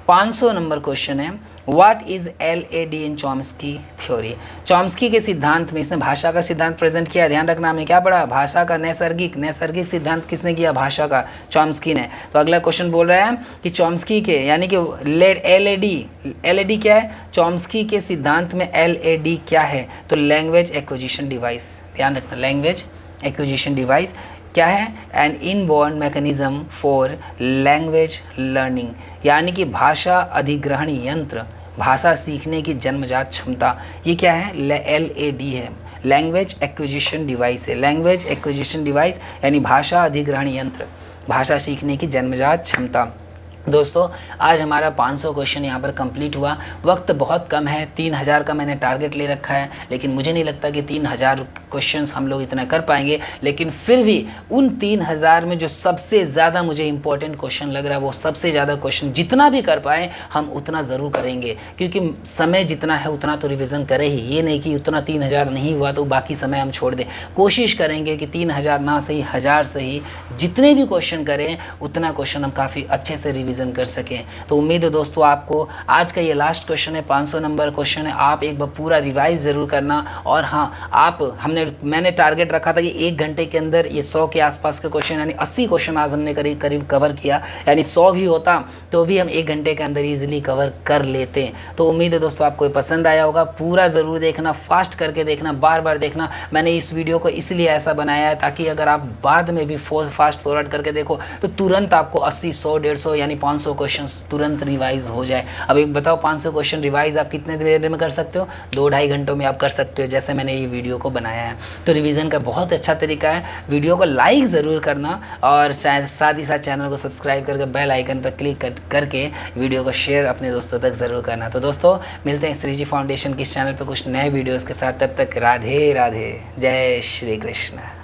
500 नंबर क्वेश्चन है। What is LAD in Chomsky theory? Chomsky के सिद्धांत में इसने भाषा का सिद्धांत प्रेजेंट किया, ध्यान रखना, हमने क्या पढ़ा? भाषा का नैसर्गिक सिद्धांत किसने किया? भाषा का, चॉम्स्की ने। तो अगला क्वेश्चन बोल रहा है कि चॉम्स्की के, यानी कि LAD क्या है? चॉम्स्की के सिद्धांत में LAD क्या है? तो लैंग्वेज एक्विजिशन डिवाइस, ध्यान रखना, लैंग्वेज एक्विजिशन डिवाइस क्या है? An inborn mechanism for language learning, यानी कि भाषा अधिग्रहण यंत्र, भाषा सीखने की जन्मजात क्षमता, ये क्या है? LAD है, लैंग्वेज एक्विजिशन डिवाइस है। लैंग्वेज एक्विजिशन डिवाइस यानी भाषा अधिग्रहण यंत्र, भाषा सीखने की जन्मजात क्षमता। दोस्तों आज हमारा 500 क्वेश्चन यहाँ पर कंप्लीट हुआ। वक्त बहुत कम है, 3000 का मैंने टारगेट ले रखा है, लेकिन मुझे नहीं लगता कि 3000 क्वेश्चंस हम लोग इतना कर पाएंगे। लेकिन फिर भी उन 3000 में जो सबसे ज़्यादा मुझे इंपॉर्टेंट क्वेश्चन लग रहा है, वो सबसे ज़्यादा क्वेश्चन जितना भी कर पाएँ हम उतना ज़रूर करेंगे, क्योंकि समय जितना है उतना तो रिविज़न करें ही। ये नहीं कि उतना 3000 नहीं हुआ तो बाकी समय हम छोड़ दें। कोशिश करेंगे कि 3000 ना सही 1000 सही जितने भी क्वेश्चन करें उतना क्वेश्चन हम काफ़ी अच्छे से रिविज़न कर सकें। तो उम्मीद है दोस्तों आपको आज का ये लास्ट क्वेश्चन है, 500 नंबर क्वेश्चन है, आप एक बार पूरा रिवाइज ज़रूर करना। और हाँ, मैंने टारगेट रखा था कि 1 घंटे के अंदर ये 100 के आसपास के क्वेश्चन यानी 80 क्वेश्चन आज हमने करीब कवर किया, यानी 100 भी होता तो भी हम 1 घंटे के अंदर ईजिली कवर कर लेते। तो उम्मीद है दोस्तों आपको ये पसंद आया होगा। पूरा ज़रूर देखना, फास्ट करके देखना, बार बार देखना। मैंने इस वीडियो को इसलिए ऐसा बनाया है ताकि अगर आप बाद में भी फास्ट फॉरवर्ड करके देखो तो तुरंत आपको 80, 100, 150 यानी 500 क्वेश्चंस तुरंत रिवाइज हो जाए। अब एक बताओ 500 क्वेश्चन रिवाइज आप कितने देर में कर सकते हो? 2-2.5 घंटों में आप कर सकते हो, जैसे मैंने ये वीडियो को बनाया है। तो रिवीजन का बहुत अच्छा तरीका है। वीडियो को लाइक ज़रूर करना और साथ ही साथ चैनल को सब्सक्राइब करके बेल आइकन पर क्लिक करके वीडियो को शेयर अपने दोस्तों तक ज़रूर करना। तो दोस्तों मिलते हैं श्रीजी फाउंडेशन के इस चैनल पर कुछ नए वीडियोज़ के साथ। तब तक राधे राधे, जय श्री कृष्ण।